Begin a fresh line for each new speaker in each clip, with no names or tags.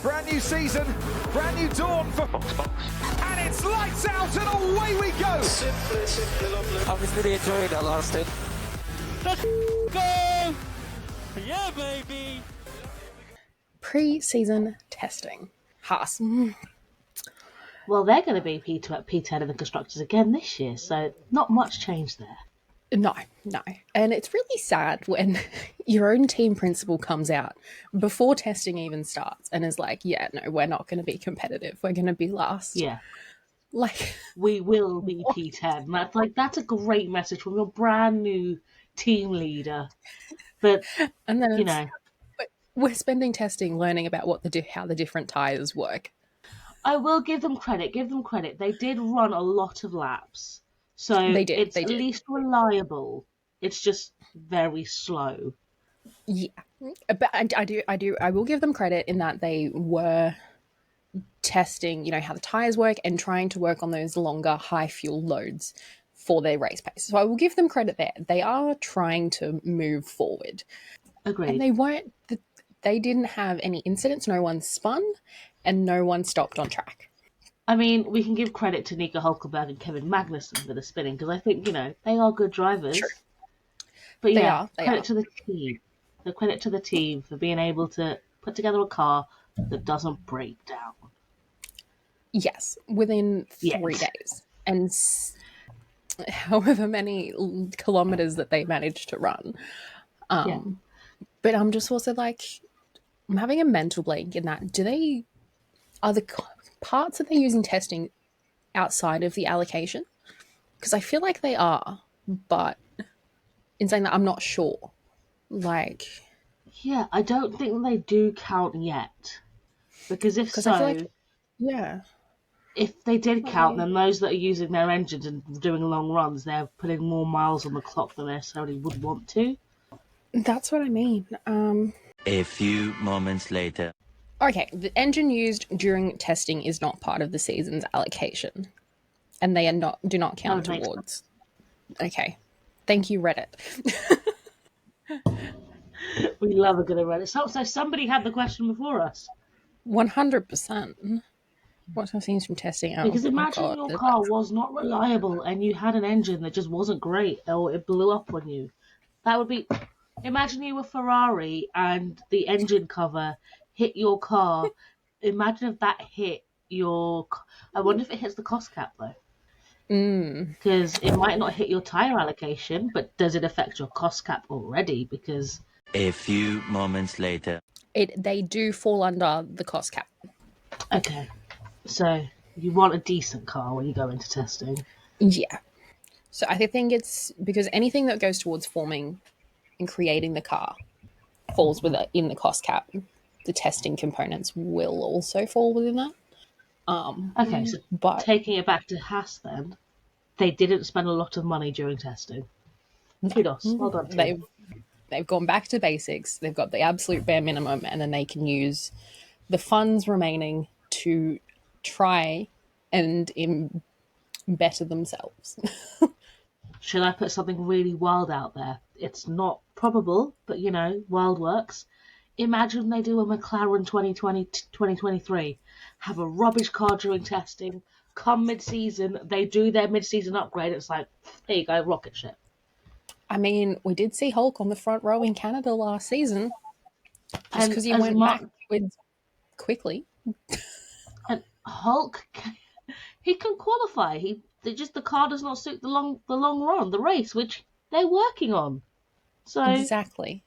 Brand new season, brand new dawn for and it's lights out and away we go.
Obviously enjoying that last hit.
Let's go! Yeah, baby!
Pre-season testing. Haas.
Well, they're going to be P10 in the Constructors again this year, so not much change there.
No. And it's really sad when your own team principal comes out before testing even starts and is like, yeah, no, we're not going to be competitive. We're going to be last.
Yeah.
Like,
we will be P10. That's a great message from your brand new team leader. But,
and then
you know.
We're spending testing learning about how the different tyres work.
I will give them credit. They did run a lot of laps. So it's at least reliable. It's just very slow.
Yeah. But I will give them credit in that they were testing, how the tyres work and trying to work on those longer high fuel loads for their race pace. So I will give them credit there. They are trying to move forward.
Agreed.
And they didn't have any incidents. No one spun and no one stopped on track.
I mean, we can give credit to Nico Hulkenberg and Kevin Magnussen for the spinning because I think, they are good drivers.
True.
But yeah, credit to the team. The credit to the team for being able to put together a car that doesn't break down.
Yes, within 3 days. And however many kilometers that they managed to run. But I'm just also I'm having a mental blank in that. Are the parts that they use in testing outside of the allocation? Because I feel like they are, but in saying that, I'm not sure.
Yeah, I don't think they do count yet. Because if so, if they did count, then those that are using their engines and doing long runs, they're putting more miles on the clock than they necessarily would want to.
That's what I mean.
A few moments later.
Okay, the engine used during testing is not part of the season's allocation, and they do not count towards. Okay, thank you, Reddit.
We love a good Reddit. So somebody had the question before us.
100%. What's our scenes from testing out?
Because imagine your car was not reliable and you had an engine that just wasn't great, or it blew up on you. That would be. Imagine you were Ferrari and the engine cover hit your car. Imagine if that hit your... I wonder if it hits the cost cap, though. Because it might not hit your tyre allocation, but does it affect your cost cap already? Because...
A few moments later.
They do fall under the cost cap.
Okay. So you want a decent car when you go into testing.
Yeah. So I think it's because anything that goes towards forming and creating the car falls in the cost cap. The testing components will also fall within that.
Okay, so taking it back to Haas then, they didn't spend a lot of money during testing. Kudos. Well done.
They've gone back to basics. They've got the absolute bare minimum, and then they can use the funds remaining to try and better themselves.
Should I put something really wild out there? It's not probable, but wild works. Imagine they do a McLaren 2023, have a rubbish car during testing, come mid-season, they do their mid-season upgrade, it's like, there you go, rocket ship.
I mean, we did see Hulk on the front row in Canada last season, just because he went backwards quickly.
And Hulk, he can qualify. The car does not suit the long run, the race, which they're working on. So
exactly.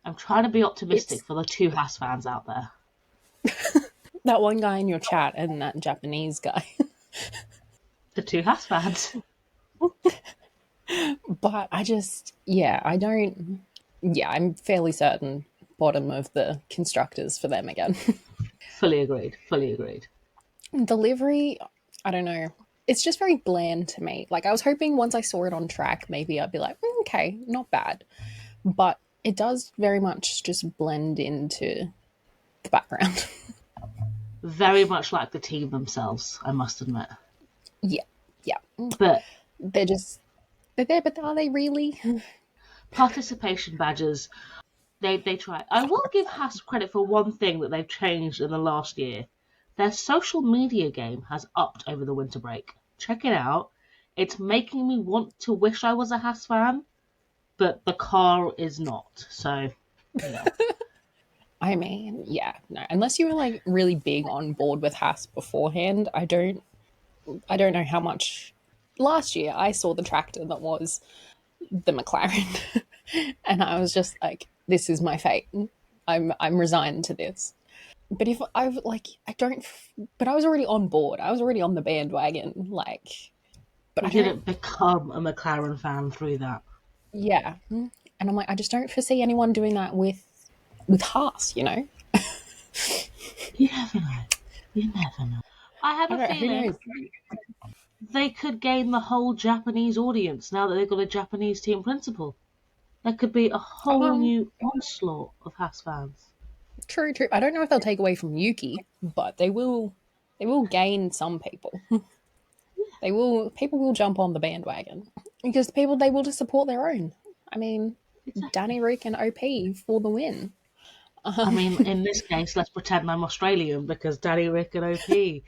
I'm trying to be optimistic for the two Haas fans out there.
That one guy in your chat and that Japanese guy.
The two Haas fans.
But I'm fairly certain bottom of the constructors for them again.
Fully agreed.
The livery, I don't know. It's just very bland to me. I was hoping once I saw it on track, maybe I'd be like, okay, not bad. But it does very much just blend into the background.
Very much like the team themselves, I must admit.
Yeah.
But
they're there, but are they really?
Participation badges They try. I will give Haas credit for one thing that they've changed in the last year. Their social media game has upped over the winter break. Check it out. It's making me want to wish I was a Haas fan, but the car is not. So,
I mean, yeah, no. Unless you were like really big on board with Haas beforehand, I don't know how much. Last year, I saw the tractor that was the McLaren, and I was just like, "This is my fate. I'm resigned to this." But if I like, I don't. But I was already on board. I was already on the bandwagon. Like, but
you
I don't.
didn't become a McLaren fan through that.
Yeah, and I'm like, I just don't foresee anyone doing that with Haas. You know.
You never know. You never know. I have
I
a
don't. Who
feeling
knows?
they could gain the whole Japanese audience now that they've got a Japanese team principal. There could be a whole new onslaught of Haas fans.
True, true. I don't know if they'll take away from Yuki, but they will. They will gain some people. They will. People will jump on the bandwagon because they will just support their own. I mean,
Exactly.
Danny Rick and OP for the win.
I mean, in this case, let's pretend I'm Australian because Daddy Rick and OP.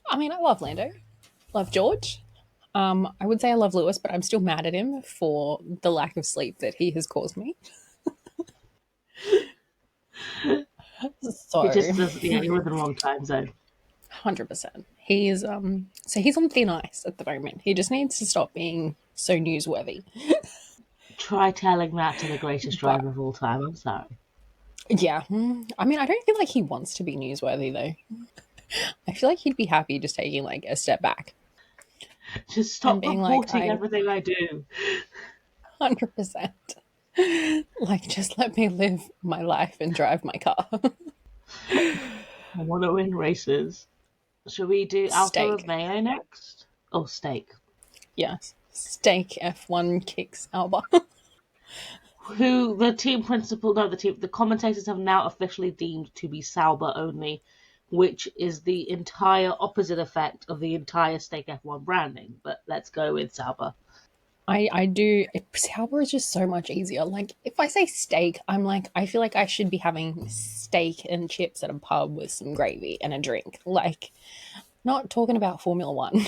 I mean, I love Lando, love George. I would say I love Lewis, but I'm still mad at him for the lack of sleep that he has caused me. So,
He just doesn't, you're in the wrong time zone.
100%. He's so he's on thin ice at the moment. He just needs to stop being so newsworthy.
Try telling that to the greatest driver of all time. I'm sorry.
Yeah. I mean, I don't feel like he wants to be newsworthy though. I feel like he'd be happy just taking like a step back.
Just stop
being
reporting
like,
everything I do.
100%. Like, just let me live my life and drive my car.
I want to win races. Should we do Alpha
Steak.
Romeo next? Oh, steak.
Yes. Steak F1 kicks Alba.
Who the team principal? No, the commentators have now officially deemed to be Sauber only, which is the entire opposite effect of the entire Steak F1 branding. But let's go with Sauber.
I do. Sauber is just so much easier. Like, if I say steak, I'm like, I feel like I should be having steak and chips at a pub with some gravy and a drink. Like, not talking about Formula One.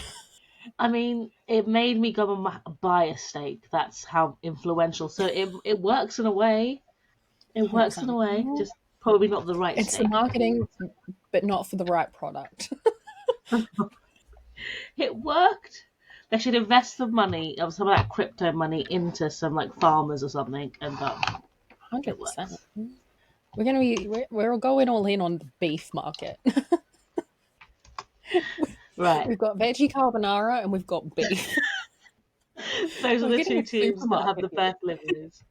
I mean, it made me go and buy a steak. That's how influential. So it works in a way. It works in a way. Just probably not the right
It's
steak.
the marketing, but not for the right product.
It worked. They should invest some money, some of that crypto money, into some like farmers or something, and
100%. We're going all in on the beef market.
right.
We've got veggie carbonara and we've got beef.
Those are
We're
the
getting
two
a
teams that have the
supermarket
best livers.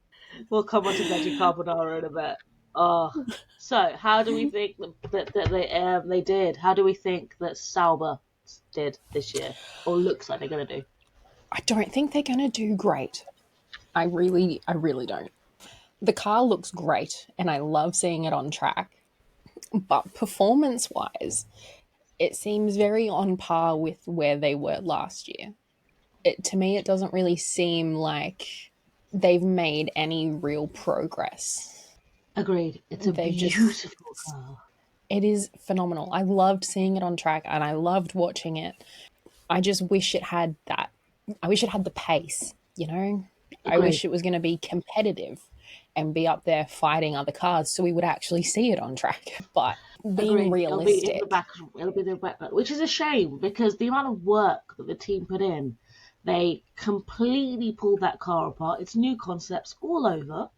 We'll come on to veggie carbonara in a bit. Oh, so how do we think that they did? How do we think that Sauber did this year, or looks like they're going to do?
I don't think they're going to do great. I really don't. The car looks great and I love seeing it on track. But performance-wise, it seems very on par with where they were last year. To me, it doesn't really seem like they've made any real progress.
Agreed. It's a beautiful car.
It is phenomenal. I loved seeing it on track and I loved watching it. I just wish it had that. I wish it had the pace, you know?
Agreed.
I wish it was going to be competitive and be up there fighting other cars so we would actually see it on track. But being realistic.
It'll be the back, which is a shame because the amount of work that the team put in, they completely pulled that car apart. It's new concepts all over.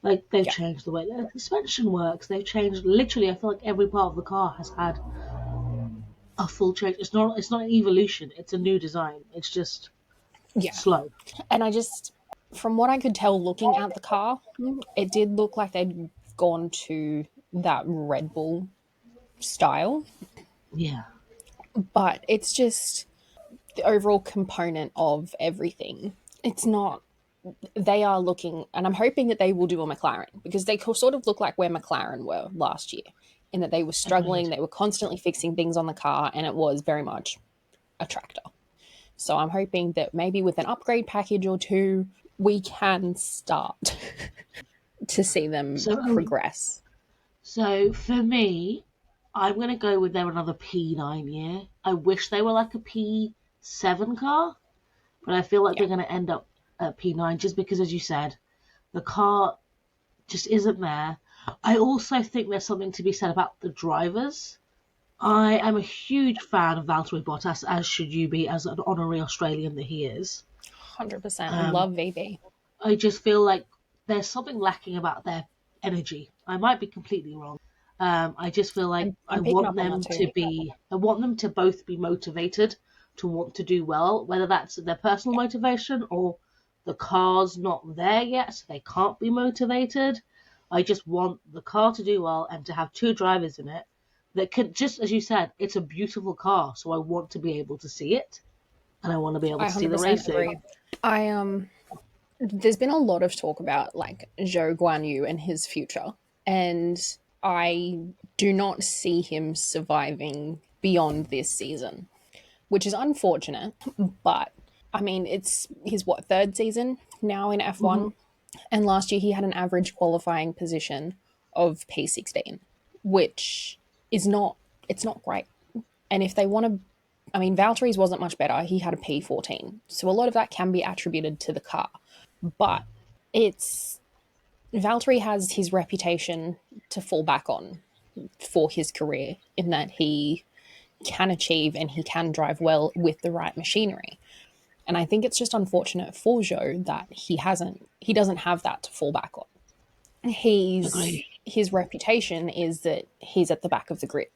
Like, they've changed the way the suspension works. They've changed, literally, I feel like every part of the car has had a full change. It's not an evolution. It's a new design. It's just slow.
And I just, from what I could tell looking at the car, it did look like they'd gone to that Red Bull style.
Yeah.
But it's just the overall component of everything. It's not, they are looking, and I'm hoping that they will do a McLaren because they sort of look like where McLaren were last year in that they were struggling, they were constantly fixing things on the car, and it was very much a tractor. So I'm hoping that maybe with an upgrade package or two, we can start to see them progress.
So for me, I'm going to go with they're another P9 year. I wish they were like a P7 car, but I feel like they're going to end up at P9 just because, as you said, the car just isn't there. I also think there's something to be said about the drivers. I am a huge fan of Valtteri Bottas, as should you be, as an honorary Australian that he is.
100%. Love VB.
I just feel like there's something lacking about their energy. I might be completely wrong. I just feel like I want them to both be motivated to want to do well, whether that's their personal motivation or the car's not there yet, so they can't be motivated. I just want the car to do well and to have two drivers in it that can, just as you said, it's a beautiful car, so I want to be able to see it, and I want to be able to see the racing.
Agree. There's been a lot of talk about like Zhou Guanyu and his future, and I do not see him surviving beyond this season, which is unfortunate. But I mean, it's his third season now in F1, and last year he had an average qualifying position of P16, which is not great. And if they want to, I mean, Valtteri's wasn't much better. He had a P14, so a lot of that can be attributed to the car. But Valtteri has his reputation to fall back on for his career, in that he can achieve and he can drive well with the right machinery. And I think it's just unfortunate for Zhou that he doesn't have that to fall back on. His reputation is that he's at the back of the grid.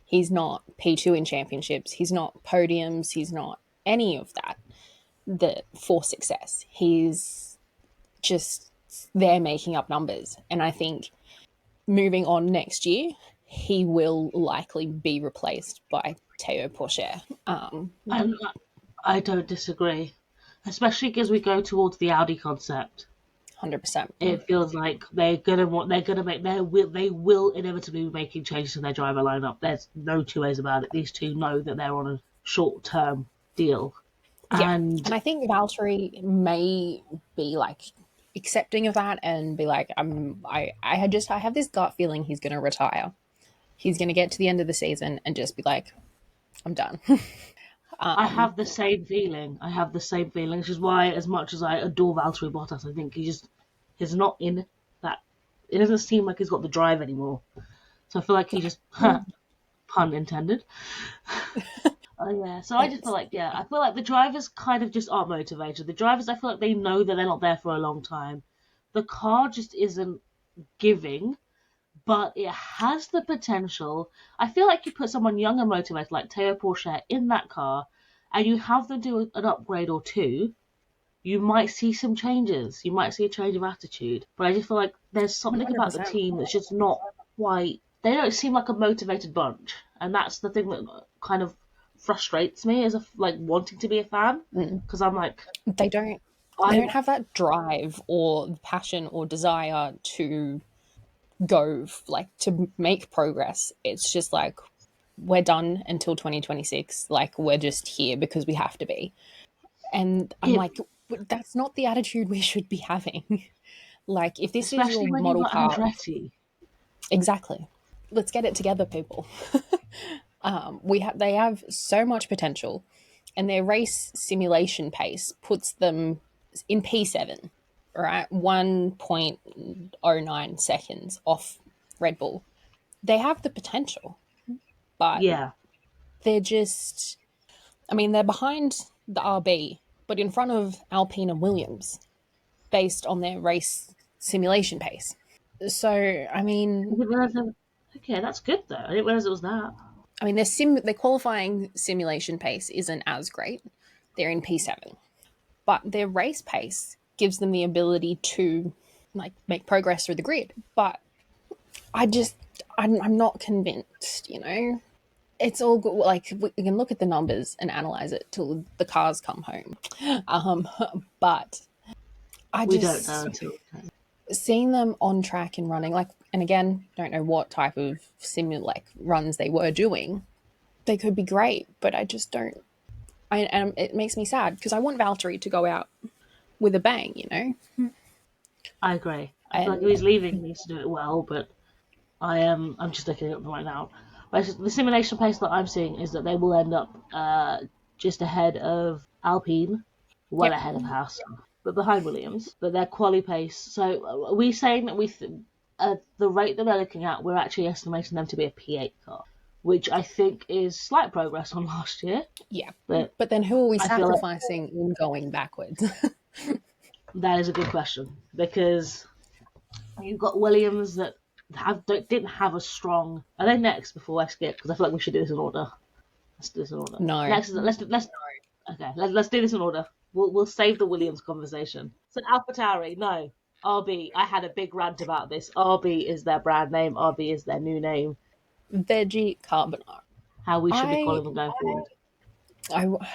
He's not P2 in championships. He's not podiums. He's not any of that for success. He's just there making up numbers. And I think moving on next year, he will likely be replaced by Théo Pourchaire.
I don't disagree, especially as we go towards the Audi concept.
100%.
It feels like they will inevitably be making changes to their driver lineup. There's no two ways about it. These two know that they're on a short-term deal.
Yeah. And I think Valtteri may be like accepting of that and be like, I have this gut feeling he's going to retire. He's going to get to the end of the season and just be like, I'm done.
I have the same feeling. Which is why, as much as I adore Valtteri Bottas, I think he's not in that. It doesn't seem like he's got the drive anymore. So I feel like he just, pun intended. Yeah. So I just feel like, I feel like the drivers kind of just aren't motivated. The drivers, I feel like they know that they're not there for a long time. The car just isn't giving, but it has the potential. I feel like you put someone young and motivated like Théo Pourchaire in that car and you have them do an upgrade or two, you might see some changes. You might see a change of attitude. But I just feel like there's something 100%. About the team that's just not quite... They don't seem like a motivated bunch. And that's the thing that kind of frustrates me as wanting to be a fan. Because I'm like...
They don't have that drive or passion or desire to go to make progress. It's just like, we're done until 2026, we're just here because we have to be. And I'm like, that's not the attitude we should be having. If this
especially
is your
when
model car,
Andretti.
Exactly, let's get it together, people. They have so much potential, and their race simulation pace puts them in P7, right? 1.09 seconds off Red Bull. They have the potential, but they're just, they're behind the RB, but in front of Alpine and Williams, based on their race simulation pace. So,
okay, that's good though. I didn't realize it was that.
Their qualifying simulation pace isn't as great. They're in P7, but their race pace gives them the ability to make progress through the grid. But I'm not convinced, It's all good. We can look at the numbers and analyze it till the cars come home. But
we don't know until
seeing them on track and running, and again, don't know what type of runs they were doing. They could be great, but I just don't. And it makes me sad because I want Valtteri to go out with a bang, you know?
I agree. I feel like if he's leaving, he needs to do it well, but I'm just looking at them right now. But the simulation pace that I'm seeing is that they will end up just ahead of Alpine, well
Yep.
ahead of Haas, but behind Williams. But their quali pace. So are we saying that the rate that they're looking at, we're actually estimating them to be a P8 car, which I think is slight progress on last year.
Yeah.
But
But then who are we
I feel like
sacrificing in going backwards?
that is a good question because you've got Williams that didn't have a strong. Are they next before I skip? Because I feel like we should do this in order. Let's do this in order.
No.
Let's okay. Let's do this in order. We'll save the Williams conversation. So AlphaTauri, no. RB. I had a big rant about this. RB is their brand name. RB is their new name.
Veggie carbonara.
How we should be calling them going forward.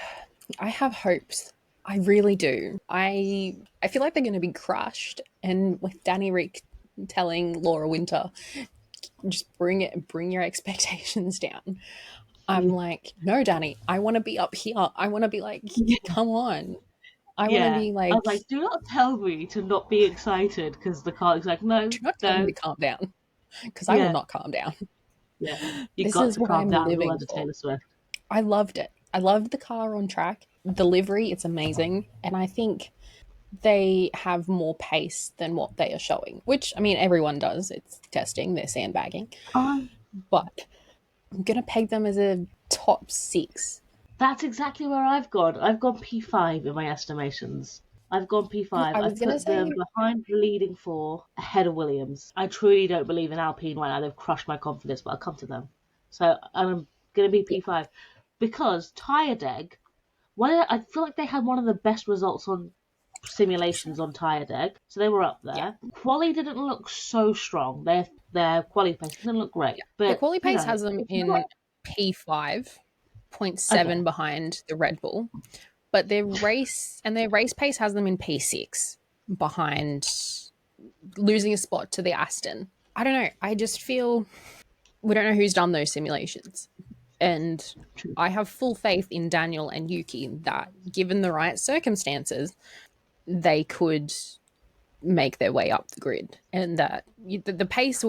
I have hopes. I really do. I feel like they're going to be crushed. And with Danny Rick telling Laura Winter, just bring your expectations down. I'm like, no, Danny, I want to be up here. I want to be like, come on. I want to be like,
I was like, do not tell me to not be excited because the car is like, no,
do not tell me to calm down, because I will not calm down.
Yeah,
This is what I'm living for.
Taylor Swift.
I loved it. I loved the car on track. The livery, it's amazing. And I think they have more pace than what they are showing, which, I mean, everyone does. It's testing, they're sandbagging. But I'm going to peg them as a top 6.
That's exactly where I've gone. I've gone P5 in my estimations. I've gone P5. I've put them behind the leading 4, ahead of Williams. I truly don't believe in Alpine right now. They've crushed my confidence, but I'll come to them. So I'm going to be P5. Because TireDeg, I feel like they had one of the best results on simulations on TireDeg. So they were up there. Yeah. Quali didn't look so strong. Their quali pace didn't look great. Yeah. But
the quali pace has them in P5, 0.7 behind the Red Bull. But their race pace has them in P6 behind, losing a spot to the Aston. I don't know. I just feel we don't know who's done those simulations. And I have full faith in Daniel and Yuki that given the right circumstances, they could make their way up the grid. And that the pace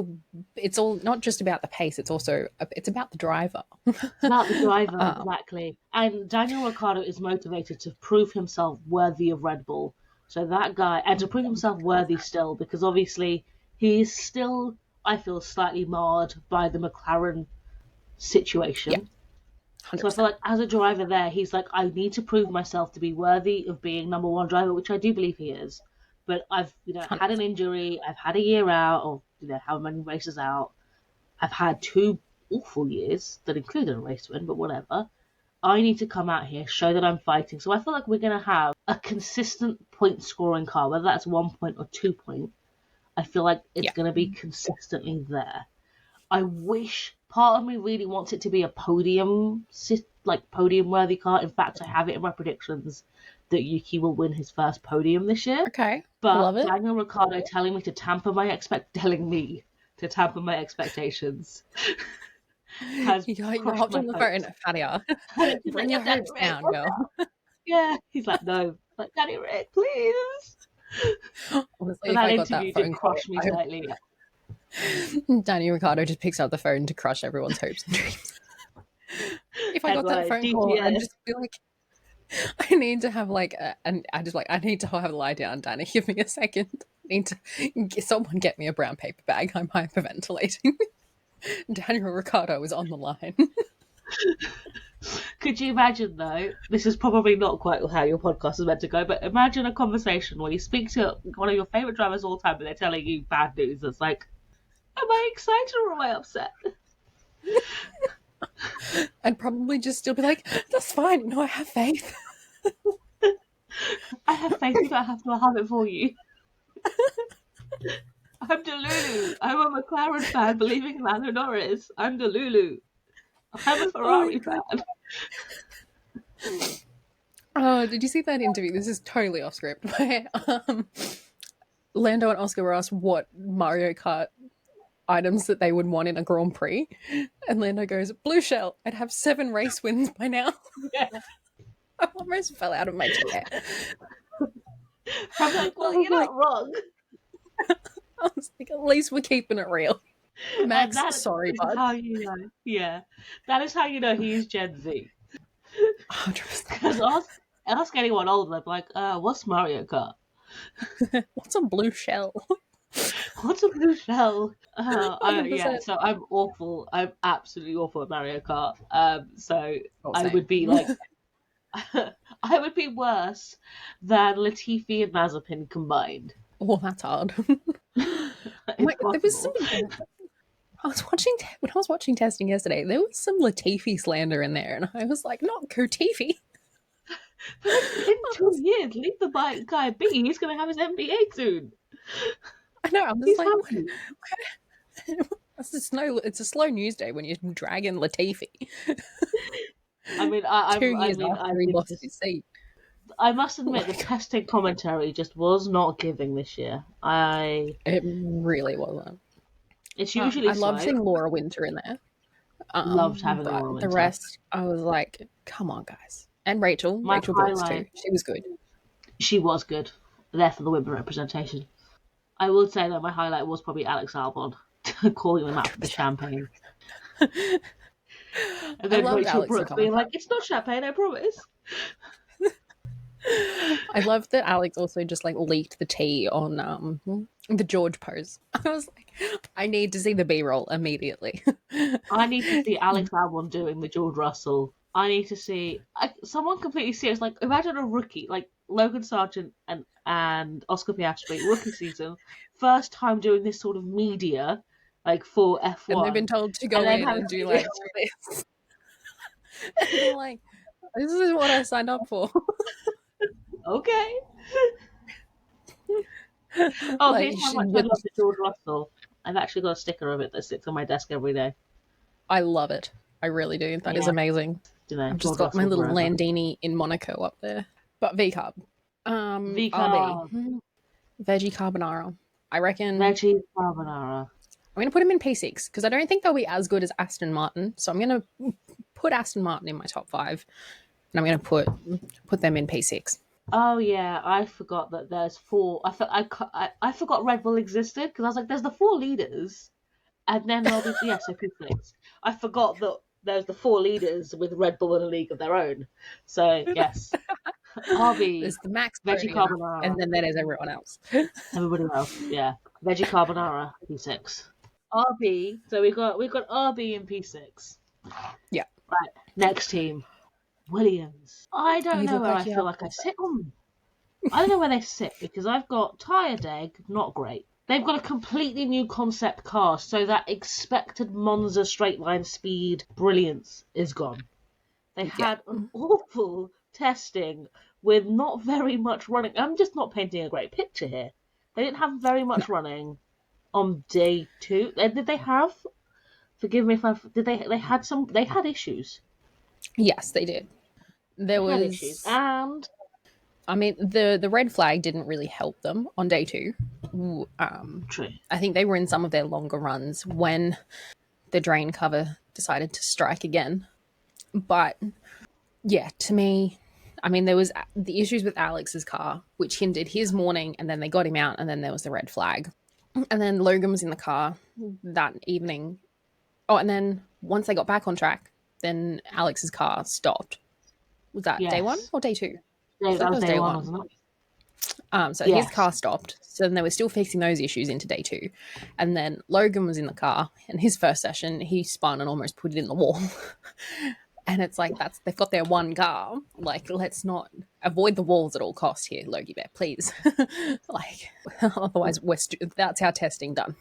it's all not just about the pace, it's about the driver.
It's about the driver, exactly. And Daniel Ricciardo is motivated to prove himself worthy of Red Bull. So that guy, and to prove himself worthy still, because obviously he's still, I feel, slightly marred by the McLaren situation. Yeah, so I feel like as a driver there, he's like, I need to prove myself to be worthy of being number 1 driver, which I do believe he is. But I've had an injury, I've had a year out, or how many races out. I've had 2 awful years that included a race win, but whatever. I need to come out here, show that I'm fighting. So I feel like we're going to have a consistent point scoring car, whether that's 1 point or 2 point. I feel like it's going to be consistently there. I wish, part of me really wants it to be a podium worthy car. In fact, I have it in my predictions that Yuki will win his first podium this year.
Okay,
but
love it.
Daniel Ricciardo telling me to tamper my expectations.
You're hopped on the phone, Fadia. Bring your hopes down, girl.
Yeah, he's like, no, like, Danny Rick, please.
Honestly, if I got that phone call,
me slightly.
Danny Ricciardo just picks up the phone to crush everyone's hopes and dreams. If I got that phone call, I'd just be like, I need to have I need to have a lie down, Danny. Give me a second. I need to someone get me a brown paper bag. I'm hyperventilating. Daniel Ricciardo is on the line.
Could you imagine, though, this is probably not quite how your podcast is meant to go, but imagine a conversation where you speak to one of your favourite drivers all the time and they're telling you bad news. It's like, am I excited or am I upset?
I'd probably just still be like, that's fine. No, I have faith.
I have faith. You don't have to have it for you. I'm Delulu. I'm a McLaren fan believing in Lando Norris. I'm Delulu. I'm a Ferrari fan.
Oh, did you see that interview? This is totally off script. Where, Lando and Oscar were asked what Mario Kart items that they would want in a Grand Prix. And Lando goes, blue shell. I'd have 7 race wins by now.
Yeah.
I almost fell out of my chair.
I'm like, well,
I was
you're
like-
not wrong.
I was like, at least we're keeping it real. Max,
And that
sorry,
is
bud.
how you know. Yeah, that is how you know he's Gen Z.
100%.
Because ask anyone older, they're like, what's Mario Kart?
What's a blue shell?
What's a blue shell? Yeah,
100%.
so I'm awful. I'm absolutely awful at Mario Kart. So
Oh,
I
same.
would be like, I would be worse than Latifi and Mazepin combined.
Oh, that's hard.
It's
There was some.
possible.
When I was watching testing yesterday. There was some Latifi slander in there, and I was like, "Not Kotifi."
But it's been 2 years. Leave the guy be. He's gonna have his MBA soon.
I know. I'm just
He's
like,
happy.
it's a slow news day when you're dragging Latifi.
I mean, I
2 years
mean,
after he lost his seat.
I must admit, the testing commentary just was not giving this year.
It really wasn't.
It's usually
I love
slow.
seeing Laura Winter in there.
Loved having
but
Laura
the
Winter.
rest, I was like, come on, guys. And Rachel Brooks too.
highlight-
She was good.
She was good. There for the women representation. I would say that my highlight was probably Alex Albon calling them out for the champagne. And then
loved
Rachel
Alex
Brooks
Albon.
being like, "It's not champagne, I promise."
I love that Alex also just like leaked the tea on the George pose. I was like, I need to see the B-roll immediately.
I need to see Alex Albon doing the George Russell. I need to see someone completely serious. Like, imagine a rookie like Logan Sargent and Oscar Piastri, rookie season, first time doing this sort of media, like for F1.
And they've been told to go
And then
in
have-
and do like this. And they're like, this is what I signed up for.
Okay. Oh,
Like,
here's how
she
much I
would-
love the George Russell. I've actually got a sticker of it that sits on my desk every day.
I love it. I really do. That is
Yeah.
amazing.
You know,
I've
George
just got my
Russell
little
forever.
Landini in Monaco up there. But V-carb.
V-carb.
RB. Veggie carbonara. I reckon
Veggie carbonara.
I'm going to put him in P6 because I don't think they'll be as good as Aston Martin. So I'm going to put Aston Martin in my top 5. And I'm going to put them in P6.
Oh yeah, I forgot that there's 4. I forgot Red Bull existed because I was like, there's the 4 leaders, and then there'll be so P6. I forgot that there's the 4 leaders with Red Bull in a league of their own. So yes, RB,
There's the Max
veggie
podium,
carbonara,
and then there's everyone else.
everybody else. Yeah, veggie carbonara P6. RB. So we've got RB in P6.
Yeah.
Right. Next team, Williams. I don't
You
know
look
where
like
I
you
feel
have
like I sit on them. I don't know where they sit because I've got Tyre Deg, not great. They've got a completely new concept car, so that expected Monza straight line speed brilliance is gone. They had an awful testing with not very much running. I'm just not painting a great picture here. They didn't have very much running on day 2. Did they have? Forgive me if I've. Did they? They had some. They had issues.
Yes, they did. There
They had
was
issues, and
I mean, the red flag didn't really help them on day 2.
true.
I think they were in some of their longer runs when the drain cover decided to strike again. But yeah, to me, I mean, there was the issues with Alex's car, which hindered his morning, and then they got him out, and then there was the red flag. And then Logan was in the car that evening. Oh, and then once they got back on track, then Alex's car stopped. Was that day 1
Yes.
or day 2?
That was
was
day
day
1,
one.
wasn't it?
So
Yes.
his car stopped. So then they were still fixing those issues into day 2. And then Logan was in the car, and his first session, he spun and almost put it in the wall. And it's like, they've got their one car. Like, let's not avoid the walls at all costs here, Logie Bear, please. Like, otherwise that's our testing done.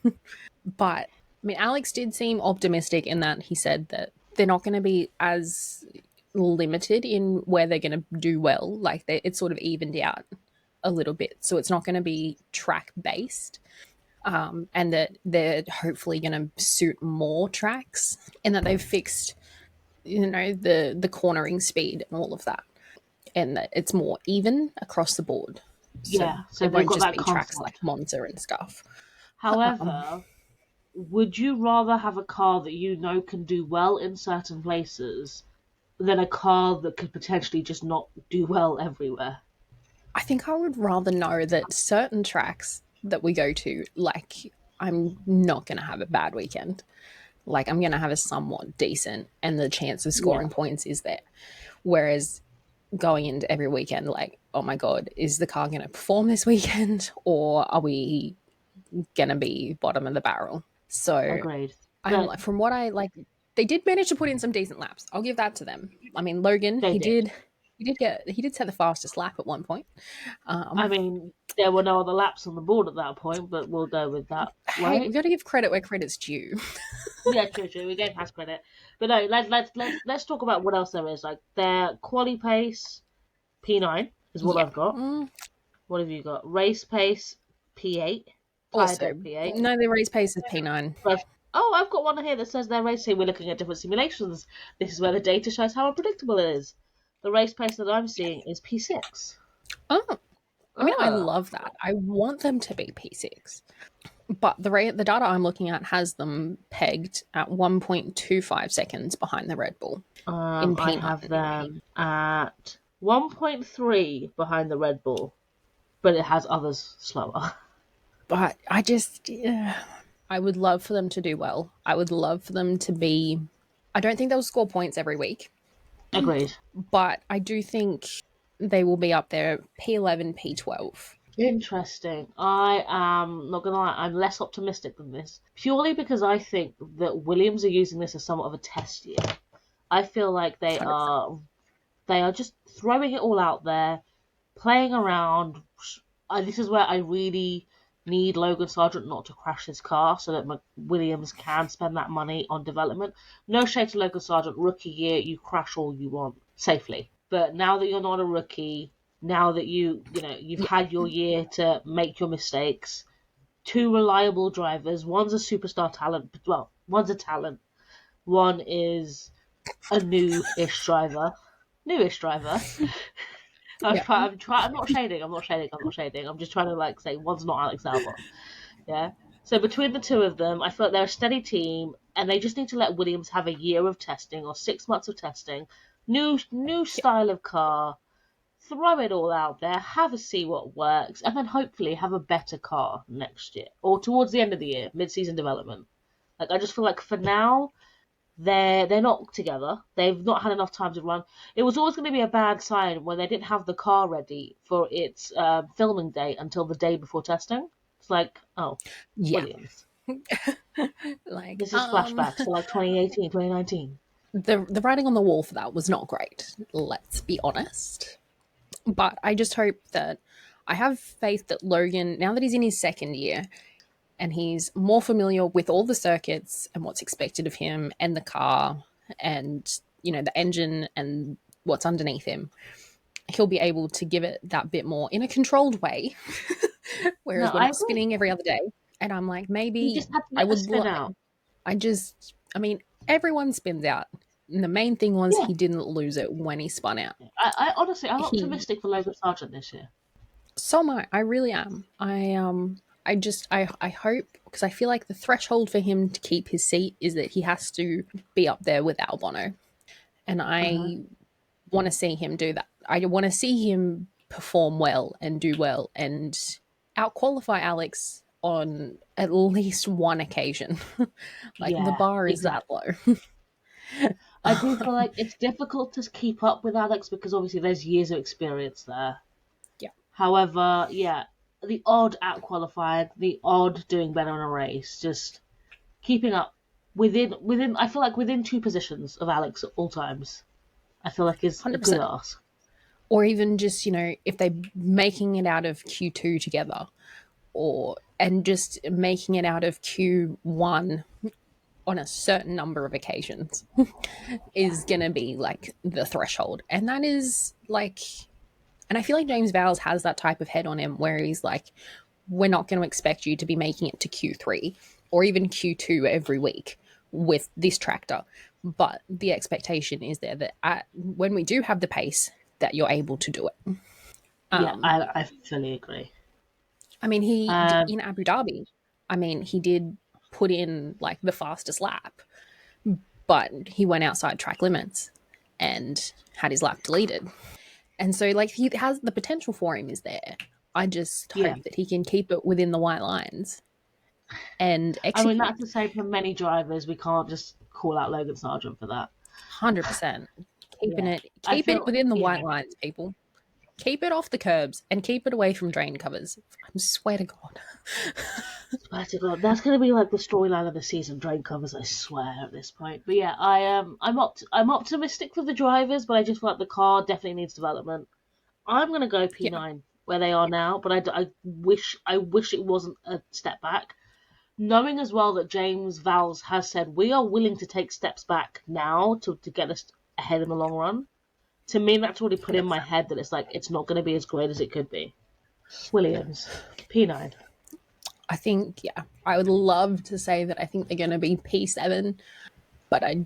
But I mean, Alex did seem optimistic in that he said that they're not going to be as limited in where they're going to do well. Like, it's sort of evened out a little bit. So it's not going to be track based. And that they're hopefully going to suit more tracks, and that they've fixed, the cornering speed and all of that, and that it's more even across the board.
So
it
they've
won't
got
just
that
be tracks
concept.
like Monza and stuff.
However, would you rather have a car that you know can do well in certain places than a car that could potentially just not do well everywhere?
I think I would rather know that certain tracks that we go to, like, I'm not going to have a bad weekend. Like, I'm going to have a somewhat decent, and the chance of
Yeah.
scoring points is there. Whereas going into every weekend, like, oh my God, is the car going to perform this weekend, or are we going to be bottom of the barrel? So
Agreed.
I'm
But
like, from what I like, they did manage to put in some decent laps. I'll give that to them. I mean, Logan,
they did.
he did set the fastest lap at one point.
I mean, there were no other laps on the board at that point, but we'll go with that,
Hey, we
right?
got to give credit where credit's due.
Yeah, true, true. We gave Haas credit, but no. Let's talk about what else there is. Like their quali pace P9 is what
Yeah.
I've got. What have you got? Race pace P8, tire
Also,
depth P8.
no, the race pace is P9.
Oh, I've got one here that says they're racing. We're looking at different simulations. This is where the data shows how unpredictable it is. The race pace that I'm seeing is P6.
Oh, I mean, I
Oh,
love that. I want them to be P6. But the data I'm looking at has them pegged at 1.25 seconds behind the Red Bull in
I
P9.
have them at 1.3 behind the Red Bull, but it has others slower.
But I just, yeah, I would love for them to do well. I would love for them to be. I don't think they'll score points every week,
Agreed.
but I do think they will be up there P11, P12.
Interesting. I am not gonna lie, I'm less optimistic than this. Purely because I think that Williams are using this as somewhat of a test year. I feel like
100%.
they are just throwing it all out there, playing around. This is where I really need Logan Sargent not to crash his car so that Williams can spend that money on development. No shade to Logan Sargent, rookie year, you crash all you want safely. But now that you're not a rookie, now that you've had your year to make your mistakes, two reliable drivers, one's a superstar talent, well, one's a talent, one is a new-ish driver. Newish driver.
Yeah,
I'm not shading. I'm just trying to say one's not Alex Albon. Yeah. So between the two of them, I feel like they're a steady team, and they just need to let Williams have a year of testing or 6 months of testing, new style of car, throw it all out there, have a see what works, and then hopefully have a better car next year or towards the end of the year, mid-season development. I just feel like for now they're not together. They've not had enough time to run. It was always going to be a bad sign when they didn't have the car ready for its filming date until the day before testing. It's like, oh,
yeah.
Williams.
Like,
This is flashbacks to 2018, 2019.
the writing on the wall for that was not great. Let's be honest. But I just hope that I have faith that Logan, now that he's in his second year and he's more familiar with all the circuits and what's expected of him and the car and, the engine and what's underneath him, he'll be able to give it that bit more in a controlled way. Whereas
No,
we're
I
not
agree.
spinning every other day. And I'm like,
You
maybe
just have to
I
let the
would
spin out.
I mean, everyone spins out. And the main thing was
Yeah.
he didn't lose it when he spun out.
I honestly, I'm
He
optimistic for Logan Sargent this year.
So am I. I really am. I hope, because I feel like the threshold for him to keep his seat is that he has to be up there with Albano, and I want to see him do that. I want to see him perform well and do well and outqualify Alex on at least one occasion. Like, the
Yeah,
bar is
exactly.
that low.
I do feel like it's difficult to keep up with Alex because obviously there's years of experience there.
Yeah.
However, yeah, the odd out qualifying, the odd doing better in a race, just keeping up within. I feel like within two positions of Alex at all times. I feel like is a good
100%.
ask.
Or even just, if they're making it out of Q2 together, and just making it out of Q1 on a certain number of occasions is going to be like the threshold. And that is like, and I feel like James Vowles has that type of head on him where he's like, we're not going to expect you to be making it to Q3 or even Q2 every week with this tractor. But the expectation is there that when we do have the pace, that you're able to do it.
Yeah, I fully agree.
I mean,
Um,
in Abu Dhabi, he did put in like the fastest lap, but he went outside track limits and had his lap deleted. And so, like, he has the potential for him is there. I just
Yeah.
hope that he can keep it within the white lines and
I
execute.
mean, that's the same for many drivers. We can't just call out Logan Sargent for that.
100%. Keeping
Yeah.
it,
I
keep
feel-
it within the
yeah.
white lines, people. Keep it off the curbs and keep it away from drain covers. I swear to God.
Swear to God, that's going to be like the storyline of the season. Drain covers, I swear at this point. But yeah, I'm optimistic for the drivers, but I just feel like the car definitely needs development. I'm going to go P9 where they are now, but I wish it wasn't a step back. Knowing as well that James Vowles has said we are willing to take steps back now to get us ahead in the long run. To me, that's already put in my head that it's like it's not going to be as great as it could be. Williams, P9.
I think, yeah, I would love to say that I think they're going to be P7, but I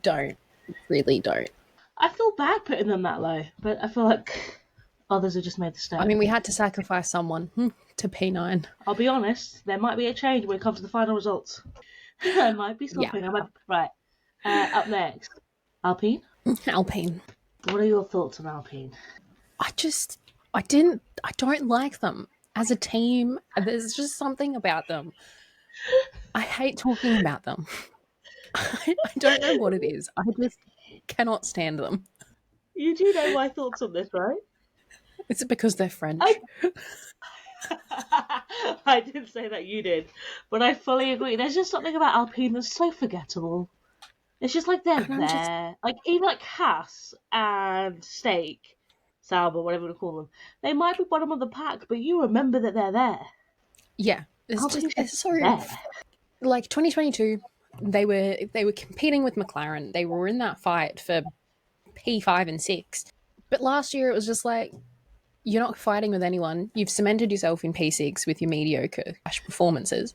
really don't.
I feel bad putting them that low, but I feel like others have just made the step.
I mean, we had to sacrifice someone to P9.
I'll be honest, there might be a change when it comes to the final results. I might be stopping.
Yeah.
Right. Up next, Alpine.
Alpine.
What are your thoughts on Alpine?
I don't like them as a team. There's just something about them. I hate talking about them. I don't know what it is. I just cannot stand them.
You do know my thoughts on this, right?
Is it because they're French?
I didn't say that, you did. But I fully agree. There's just something about Alpine that's so forgettable. It's just like they're there. Like, even like Haas and Stake, Sauber, whatever you want to call them, they might be bottom of the pack, but you remember that they're there.
Yeah. It's so...
there.
Like, 2022, they were competing with McLaren. They were in that fight for P5 and 6. But last year, it was just like, you're not fighting with anyone. You've cemented yourself in P6 with your mediocre performances.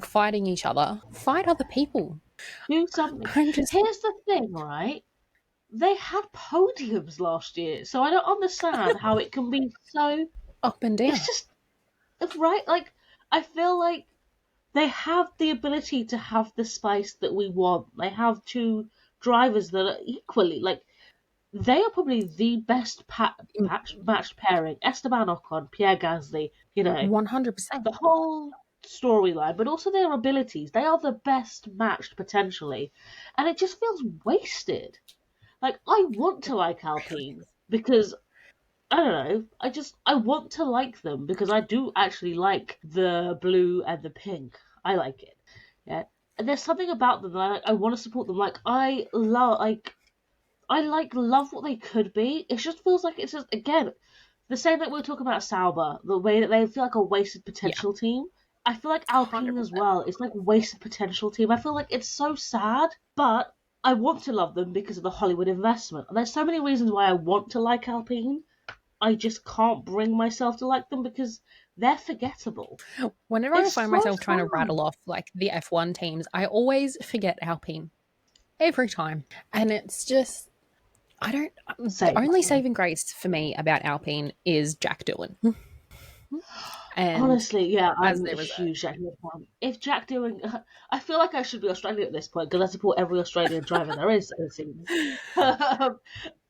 Fighting each other. Fight other people.
Do something. Here's the thing, right? They had podiums last year, so I don't understand how it can be so
up and down.
It's just right. Like, I feel like they have the ability to have the spice that we want. They have two drivers that are equally like. They are probably the best matched pairing. Esteban Ocon, Pierre Gasly,
100%.
The whole storyline, but also their abilities. They are the best matched potentially. And it just feels wasted. Like, I want to like Alpine because, I don't know, I want to like them because I do actually like the blue and the pink. I like it. Yeah. And there's something about them that I want to support them. Like, I love what they could be. It just feels like it's just, again, the same that we were talking about Sauber, the way that they feel like a wasted potential team. I feel like Alpine 100%. As well. It's like wasted potential team. I feel like it's so sad, but I want to love them because of the Hollywood investment. And there's so many reasons why I want to like Alpine. I just can't bring myself to like them because they're forgettable.
Whenever I find myself trying to rattle off like the F1 teams, I always forget Alpine. Every time. And it's just... the only saving grace for me about Alpine is Jack Doohan. And
honestly, yeah, I'm a huge Jack Doohan fan. If Jack Doohan, I feel like I should be Australian at this point because I support every Australian driver there is. It seems.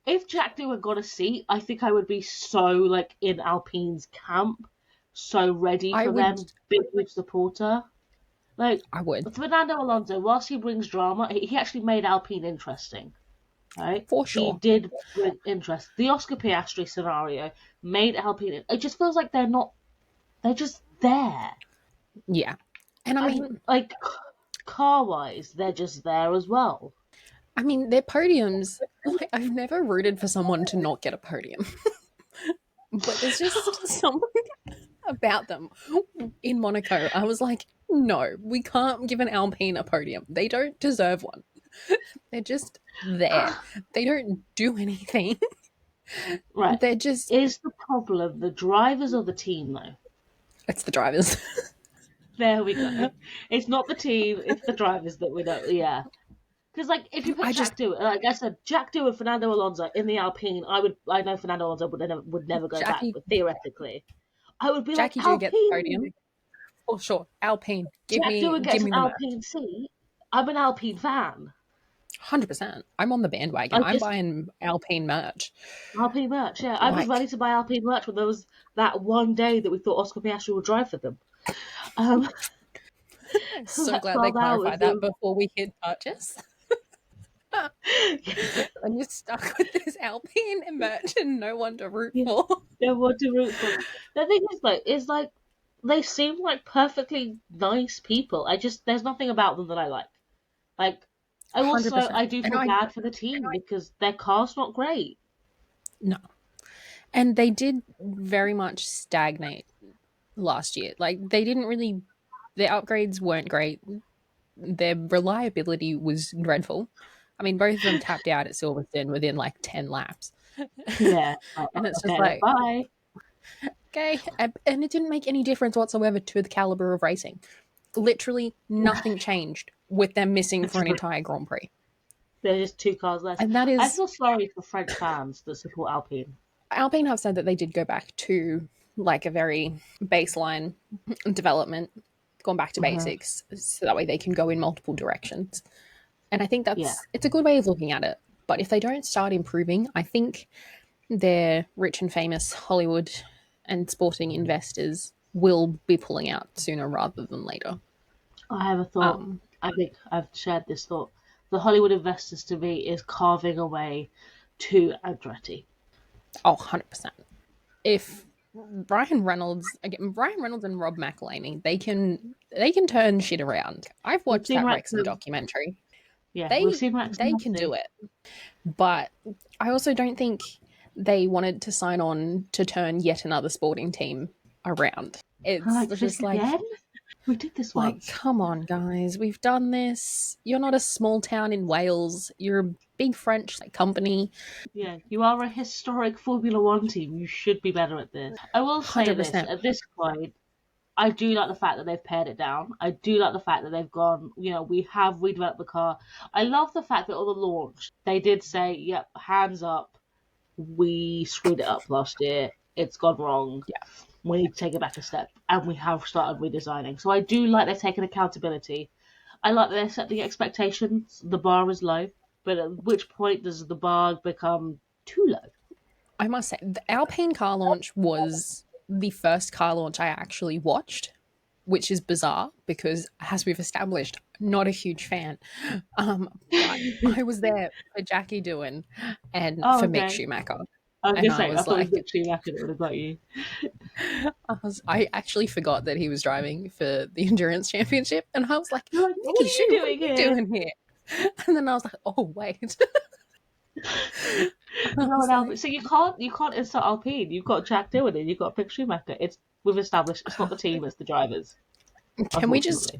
If Jack Doohan got a seat, I think I would be so like in Alpine's camp, so ready for them, big supporter. Like
I would.
Fernando Alonso, whilst he brings drama, he actually made Alpine interesting. Right?
For sure.
He did bring interest. The Oscar Piastri scenario made Alpine. It just feels like they're just there.
Yeah. And I mean,
like, car-wise, they're just there as well.
I mean, their podiums, like, I've never rooted for someone to not get a podium. But there's just something about them. In Monaco, I was like, no, we can't give an Alpine a podium. They don't deserve one. They're just there. They don't do anything.
Right.
They're just...
Is the problem the drivers or the team, though?
It's the drivers.
There we go. It's not the team, it's the drivers that we know. Yeah. Because, like, if you put Jack Doohan, like I said, Jack Doohan, Fernando Alonso in the Alpine, I know Fernando Alonso would never go back, but theoretically, I would be
Jackie
like, Alpine.
Jackie do get the podium. For sure. Alpine. Give
Jack
me
Doohan gets
an
Alpine seat. I'm an Alpine fan.
100%. I'm on the bandwagon. I'm
Just
buying Alpine merch.
Alpine merch, yeah. I was ready to buy Alpine merch when there was that one day that we thought Oscar Piastri would drive for them.
I'm so
Like
glad they
12 hours
clarified that
of-
before we hit purchase. And you're stuck with this Alpine merch and no one to root for.
No one to root for. The thing is like they seem like perfectly nice people. There's nothing about them that I like. Like I also
100%.
I do feel bad for the team because their car's not great.
No. And they did very much stagnate last year. Like, they didn't really, their upgrades weren't great. Their reliability was dreadful. I mean, both of them tapped out at Silverstone within like 10 laps.
Yeah.
And it's just
Okay,
like,
bye.
okay. And it didn't make any difference whatsoever to the caliber of racing. Literally nothing changed with them missing for an entire Grand Prix.
There's just two cars less.
And that is,
I feel sorry for French fans that support Alpine.
Alpine have said that they did go back to like a very baseline development, gone back to basics, so that way they can go in multiple directions. And I think it's a good way of looking at it. But if they don't start improving, I think their rich and famous Hollywood and sporting investors will be pulling out sooner rather than later.
I have a thought. I think I've shared this thought. The Hollywood investors to me is carving away to Andretti.
Oh, 100%. If Ryan Reynolds and Rob McElhaney, they can turn shit around. I've watched that Wrexham documentary.
Yeah,
they can do it. But I also don't think they wanted to sign on to turn yet another sporting team around. It's just like,
again? We did this once.
Like, come on, guys, we've done this. You're not a small town in Wales. You're a big French company.
Yeah, you are a historic Formula One team. You should be better at this. I will say 100%. This, at this point, I do like the fact that they've pared it down. I do like the fact that they've gone, we have redeveloped the car. I love the fact that on the launch, they did say, yep, hands up. We screwed it up last year. It's gone wrong.
Yeah.
We need to take it back a step. And we have started redesigning. So I do like they're taking accountability. I like that they're setting expectations. The bar is low. But at which point does the bar become too low?
I must say, the Alpine car launch was the first car launch I actually watched, which is bizarre because, as we've established, not a huge fan. But I was there for Jackie Doohan and for Mick Schumacher.
I was like, Mick Schumacher that would have got you.
I actually forgot that he was driving for the Endurance Championship, and I was like,
what are you
doing here? And then I was like, oh wait.
So you can't insult Alpine. You've got Jack Doohan and you've got Mick Schumacher. We've established it's not the team, it's the drivers.
Can we just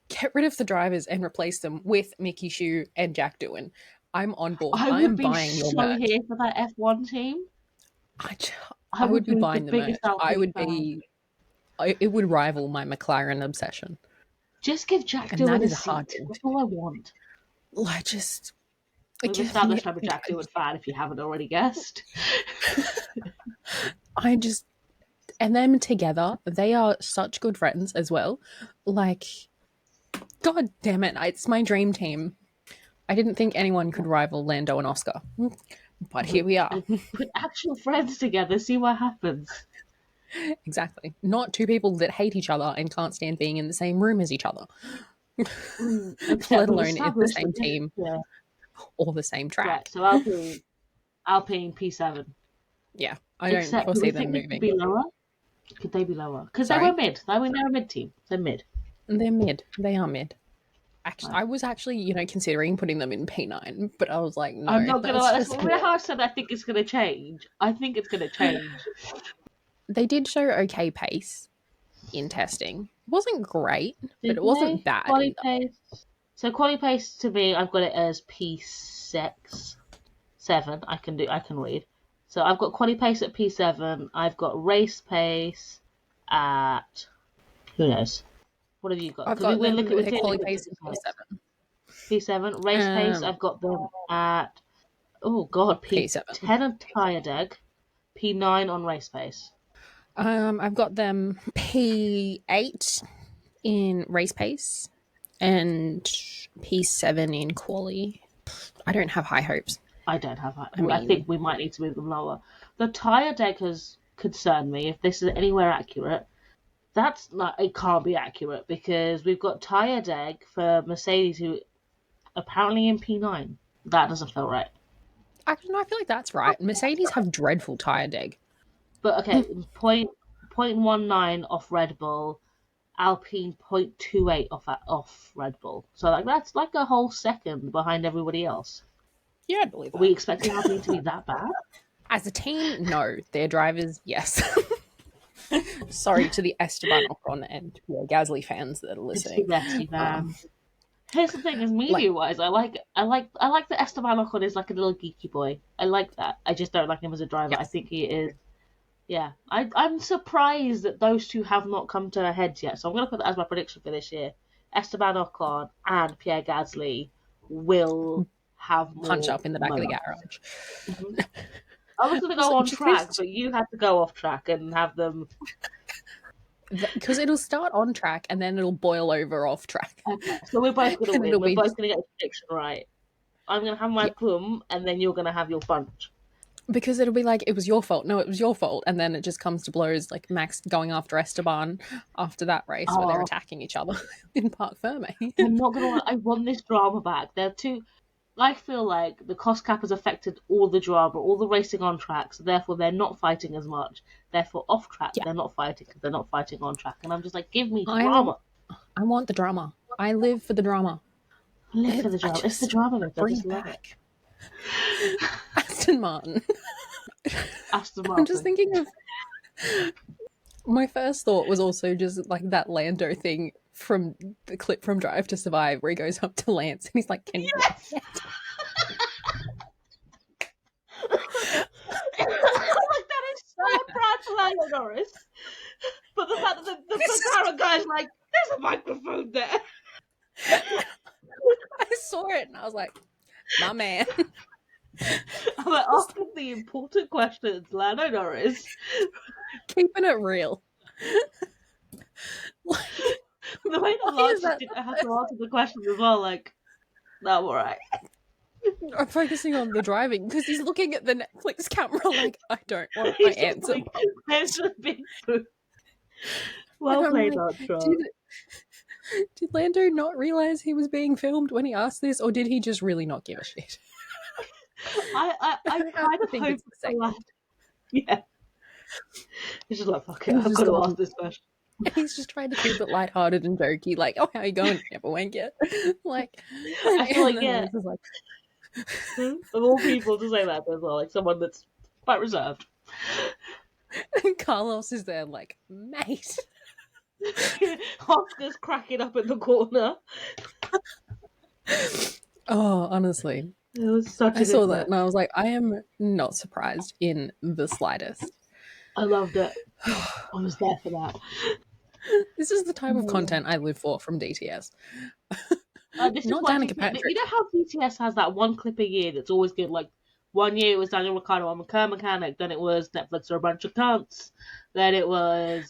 get rid of the drivers and replace them with Mickey Schu and Jack Doohan? I'm on board. I'm buying your merch.
Here for that F1 team.
I would be buying the merch. It would rival my McLaren obsession.
Just give Jack Doohan a seat. That's all I want. We've established I'm a Jack Doohan fan if you haven't already guessed.
And them together, they are such good friends as well. Like, God damn it, it's my dream team. I didn't think anyone could rival Lando and Oscar, but here we are.
Put actual friends together, see what happens.
Exactly. Not two people that hate each other and can't stand being in the same room as each other. Let alone in the same team or the same track.
Right, so Alpine P7.
Yeah, I don't foresee them moving.
Could they be lower? Because they were mid. They're a mid team. They're mid.
They're mid. They are mid. Actually, I was actually, considering putting them in P9, but I was like, no.
I'm not gonna. That's how I said I think it's gonna change. I think it's gonna change.
They did show okay pace in testing. It wasn't great, but it wasn't bad.
Quali pace. So quali pace to me, I've got it as P6, 7. I can read. So I've got quali pace at P7. I've got race pace at who knows. What have you got?
I've got quali pace at P7.
P7 race pace. I've got them at P7. 10 on tyre deck. P9 on race pace.
I've got them P8 in race pace and P7 in quali I don't have high hopes.
I don't have that. I
mean-
think we might need to move them lower. The tyre deg has concerned me. If this is anywhere accurate, that's not. It can't be accurate because we've got tyre deg for Mercedes, who apparently in P9. That doesn't feel right.
Actually, no, I feel like that's right. Mercedes have dreadful tyre deg.
But okay, point 0.19 off Red Bull, Alpine 0.28 off Red Bull. So like that's like a whole second behind everybody else.
Yeah, I believe
Are
that.
we expecting Alpine to be that bad?
As a team, no. Their drivers, yes. Sorry to the Esteban Ocon and Pierre Gasly fans that are listening.
Here's the thing: is media-wise, I like that Esteban Ocon is like a little geeky boy. I like that. I just don't like him as a driver.
Yes.
I think he is. Yeah, I'm surprised that those two have not come to heads yet. So I'm going to put that as my prediction for this year: Esteban Ocon and Pierre Gasly will have more
Punch up in the back of the
moments.
garage.
Mhm. I was going to go on track, but you had to go off track and have them.
Because it'll start on track and then it'll boil over off track.
Okay, so we're both going to
And
win.
it'll
We're
be
both
just-
going to get the prediction right. I'm going to have my boom, and then you're going to have your punch.
Because it'll be like, it was your fault. No, it was your fault. And then it just comes to blows, like Max going after Esteban after that race where they're attacking each other in Parc Ferme.
I'm not going to lie, I want this drama back. They're too... I feel like the cost cap has affected all the drama, all the racing on track, so therefore they're not fighting as much. Therefore, off track, they're not fighting because they're not fighting on track. And I'm just like, give me drama.
I want the drama. I live for the drama.
Live for the drama. It's the drama, Vic. I just love it.
Aston Martin.
Aston Martin.
I'm just thinking of... My first thought was also just like that Lando thing from the clip from Drive to Survive where he goes up to Lance and he's like, can you...
Yes! Like, that is so proud for Lando Norris. But the fact that the camera guy's like, there's a microphone there.
I saw it and I was like, my man.
I'm like, asking the important questions, Lando Norris.
Keeping it real. Like,
The way that Lance didn't have to answer the questions as well, like, no, I'm alright.
I'm focusing on the driving because he's looking at the Netflix camera like, I don't want my answer.
Like, there's a big food. Well played, Armstrong.
Did Lando not realize he was being filmed when he asked this, or did he just really not give a shit?
I kind of
think
hope
it's the same.
Yeah. He's just like, fuck it,
He's
I've
just
got to
gone-
ask this question.
He's just trying to keep it lighthearted and jokey, like, oh, how you going? Never wank yet. Like,
I feel like,
and then
yeah.
Lance is like,
Of all people to say that as well, like someone that's quite reserved.
and Carlos is there like, mate.
Oscar's cracking up in the corner.
Oh, honestly.
It was such a
I saw
good
that
match.
and I was like, I am not surprised in the slightest.
I loved it. I was there for that.
This is the type of content I live for from DTS.
This is
Not
what
Danica Patrick.
You know how DTS has that one clip a year that's always good? Like, one year it was Daniel Ricciardo on Car Mechanic, then it was Netflix are a bunch of cunts, then it was,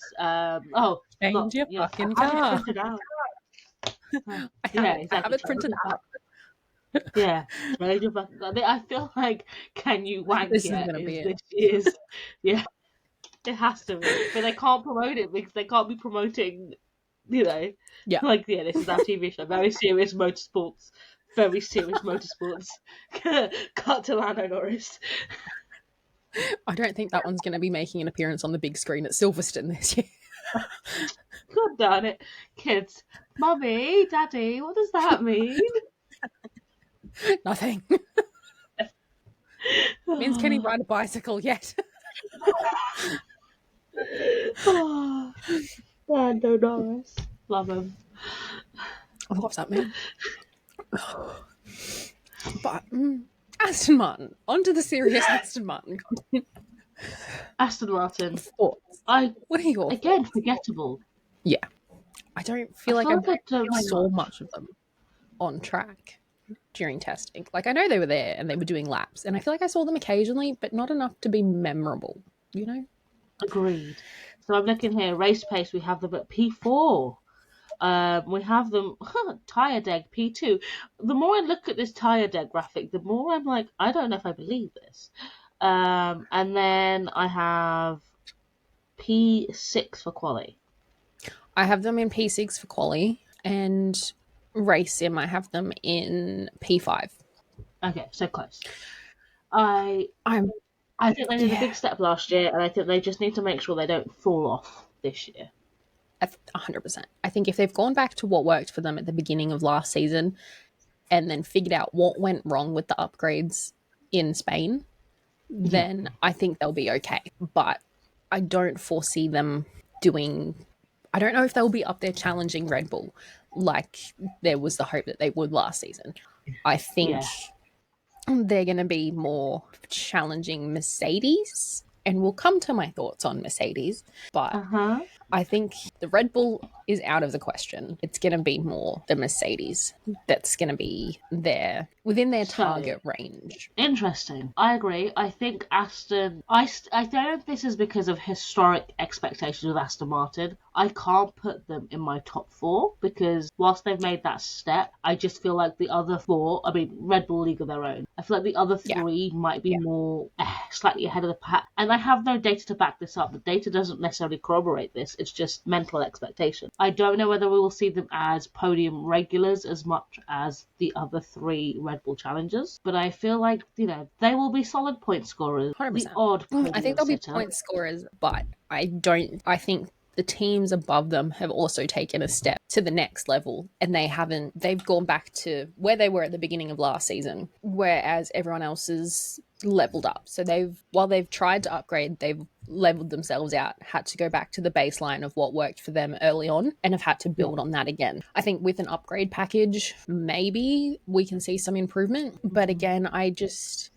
Change your fucking
I have
car.
it printed out.
I have it printed out.
Yeah, change your fucking car. I feel like Can You Wank
This is
Yet
gonna be it.
this year's. Yeah, it has to be. But they can't promote it because they can't be promoting, you know.
Yeah.
Like, yeah, this is our TV show. Very serious motorsports. Very serious motorsports. Cut to Lando Norris.
I don't think that one's going to be making an appearance on the big screen at Silverstone this year.
God darn it. Kids. Mummy, Daddy, what does that mean?
Nothing. Means can he ride a bicycle yet?
Oh, Lando Norris. Love him.
I love that man. But Aston Martin. On to the serious Aston Martin.
Aston Martin.
Thoughts? What are your
Again,
thoughts?
forgettable.
Yeah. I don't feel
I
like
feel like I don't
I
know
saw
much.
much of them on track during testing. Like, I know they were there and they were doing laps, and I feel like I saw them occasionally, but not enough to be memorable, you know?
Agreed. So I'm looking here, race pace, we have them at P4. We have them tire deck P2. The more I look at this tire deck graphic, the more I'm like, I don't know if I believe this. And then I have P6 for quali.
I have them in P6 for quali, and race sim I have them in P5.
Okay, so close. I
I'm
think they did a big step last year, and I think they just need to make sure they don't fall off this year.
100%. I think if they've gone back to what worked for them at the beginning of last season and then figured out what went wrong with the upgrades in Spain, then I think they'll be okay. But I don't foresee them doing... I don't know if they'll be up there challenging Red Bull like there was the hope that they would last season. I think they're going to be more challenging Mercedes, and we'll come to my thoughts on Mercedes, but I think the Red Bull is out of the question. It's going to be more the Mercedes that's going to be there within their target range.
Interesting. I agree. I think Aston... I don't know if this is because of historic expectations of Aston Martin. I can't put them in my top 4 because whilst they've made that step, I just feel like the other 4, I mean, Red Bull League of their own, I feel like the other 3 might be more slightly ahead of the pack. And I have no data to back this up. The data doesn't necessarily corroborate this. It's just mental expectation. I don't know whether we will see them as podium regulars as much as the other 3 Red Bull challengers, but I feel like, you know, they will be solid point scorers.
100%.
The odd
I think they'll be point scorers, but I think the teams above them have also taken a step to the next level, and they've gone back to where they were at the beginning of last season, whereas everyone else has leveled up. So while they've tried to upgrade, they've leveled themselves out, had to go back to the baseline of what worked for them early on, and have had to build on that again. I think with an upgrade package, maybe we can see some improvement. But again, I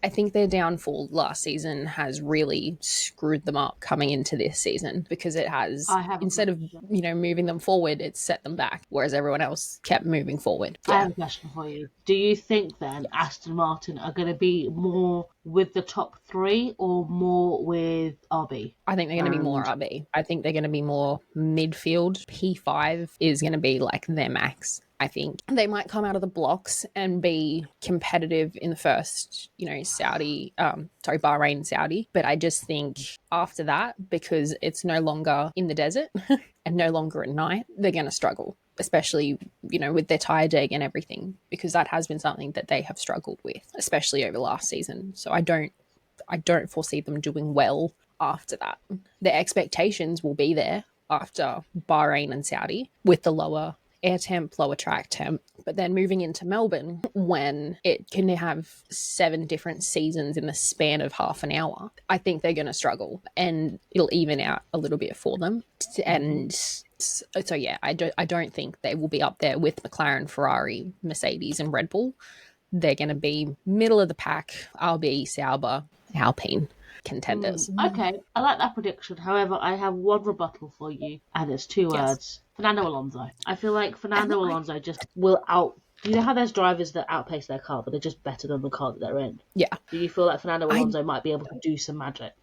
think their downfall last season has really screwed them up coming into this season, because it has, instead of, you know, moving them forward, it's set them back, whereas everyone else kept moving forward.
I have a question for you. Do you think then Aston Martin are going to be more with the top 3 or more with RB?
I think they're going to be more RB. I think they're going to be more midfield. P5 is going to be like their max. I think they might come out of the blocks and be competitive in the first, you know, Bahrain, Saudi. But I just think after that, because it's no longer in the desert and no longer at night, they're going to struggle, especially, you know, with their tire deg and everything, because that has been something that they have struggled with, especially over last season. So I don't foresee them doing well after that. Their expectations will be there after Bahrain and Saudi with the lower air temp, lower track temp, but then moving into Melbourne, when it can have 7 different seasons in the span of half an hour, I think they're going to struggle, and it'll even out a little bit for them. And so yeah, I don't think they will be up there with McLaren, Ferrari, Mercedes and Red Bull. They're going to be middle of the pack, RB, Sauber, Alpine contenders.
Okay, I like that prediction. However, I have one rebuttal for you, and it's 2 words. Fernando Alonso. I feel like Fernando Alonso just will you know how there's drivers that outpace their car, but they're just better than the car that they're in?
Yeah.
Do you feel like Fernando Alonso might be able to do some magic?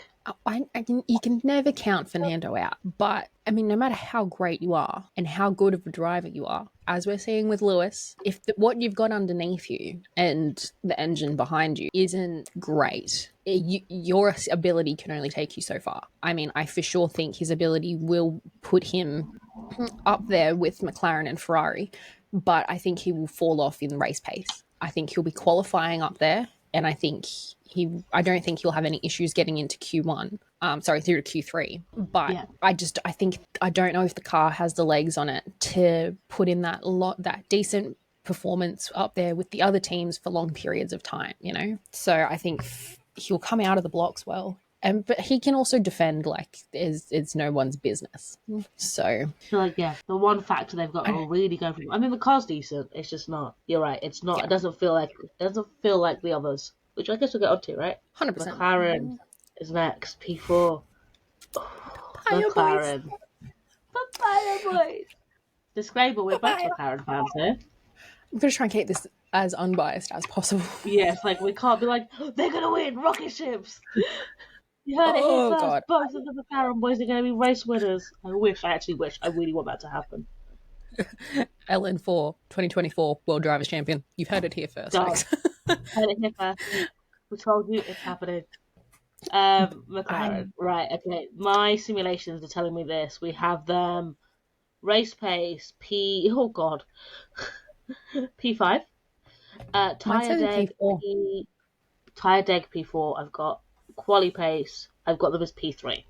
You can never count Fernando out, but I mean, no matter how great you are and how good of a driver you are, as we're seeing with Lewis, if what you've got underneath you and the engine behind you isn't great, your ability can only take you so far. I mean, I for sure think his ability will put him up there with McLaren and Ferrari, but I think he will fall off in race pace. I think he'll be qualifying up there, and I don't think he'll have any issues getting into Q1. Through to Q3. But yeah. I don't know if the car has the legs on it to put in that decent performance up there with the other teams for long periods of time, you know? So I think he'll come out of the blocks well. But he can also defend like it's no one's business. So
I feel like, yeah, the one factor they've got to really go for. I mean, the car's decent. It's just not. You're right. It's not. Yeah. It doesn't feel like the others, which I guess we'll get onto, right?
100%.
McLaren is next. P4. McLaren. Papaya boys. Disclaimer: we're both McLaren fans here.
I'm gonna try and keep this as unbiased as possible.
Yes, like we can't be like, they're gonna win rocket ships. You heard it here first. God. Both of the McLaren boys are going to be race winners. I really want that to happen.
LN4 2024 World Drivers Champion. You've heard it here first.
Done.
folks.
Heard it here first. We told you it's happening. McLaren. Right, okay. My simulations are telling me this. We have them race pace, oh god. P5. Tyre
says
deg
P4.
Tyre deg P4. I've got quali pace. I've got them as P3.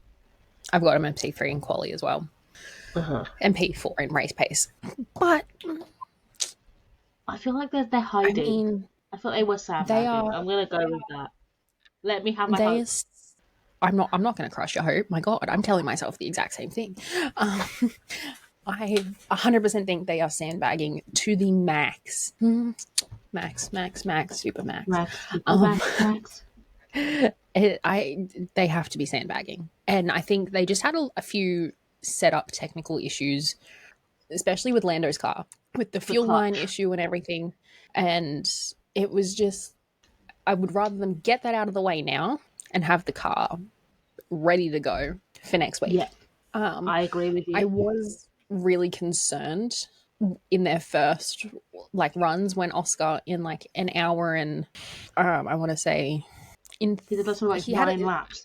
I've got them in P3 in quali as well. And P4 in race pace. But
I feel like they're hiding. I feel they were sandbagging. I'm gonna go with that. Let me have my hope.
I'm not going to crush your hope. My God, I'm telling myself the exact same thing. I 100% think they are sandbagging to the max. Max, super max.
Max.
They have to be sandbagging. And I think they just had a few setup technical issues, especially with Lando's car, with the fuel line issue and everything. And it was just, I would rather them get that out of the way now and have the car ready to go for next week.
Yeah, I agree with you.
I was really concerned in their first runs when Oscar in an hour and I want to say
he's about to 9 laps.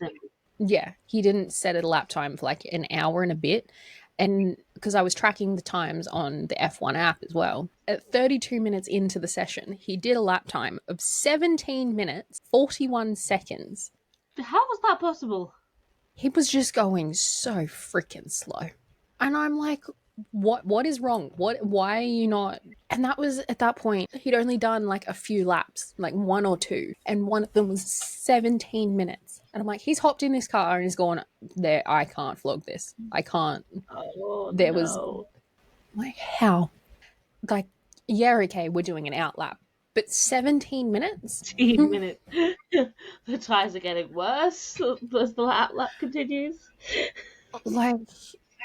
Yeah, he didn't set a lap time for an hour and a bit. And because I was tracking the times on the F1 app as well, at 32 minutes into the session, he did a lap time of 17 minutes, 41 seconds.
How was that possible?
He was just going so freaking slow. And I'm like, what is wrong? Why are you not? And that was at that point, he'd only done a few laps, one or two. And one of them was 17 minutes. And I'm like, he's hopped in this car and he's gone, there, I can't flog this. I can't. Was how? Yeah, okay, we're doing an out lap. But 17 minutes?
17 minutes. The tyres are getting worse as the lap continues.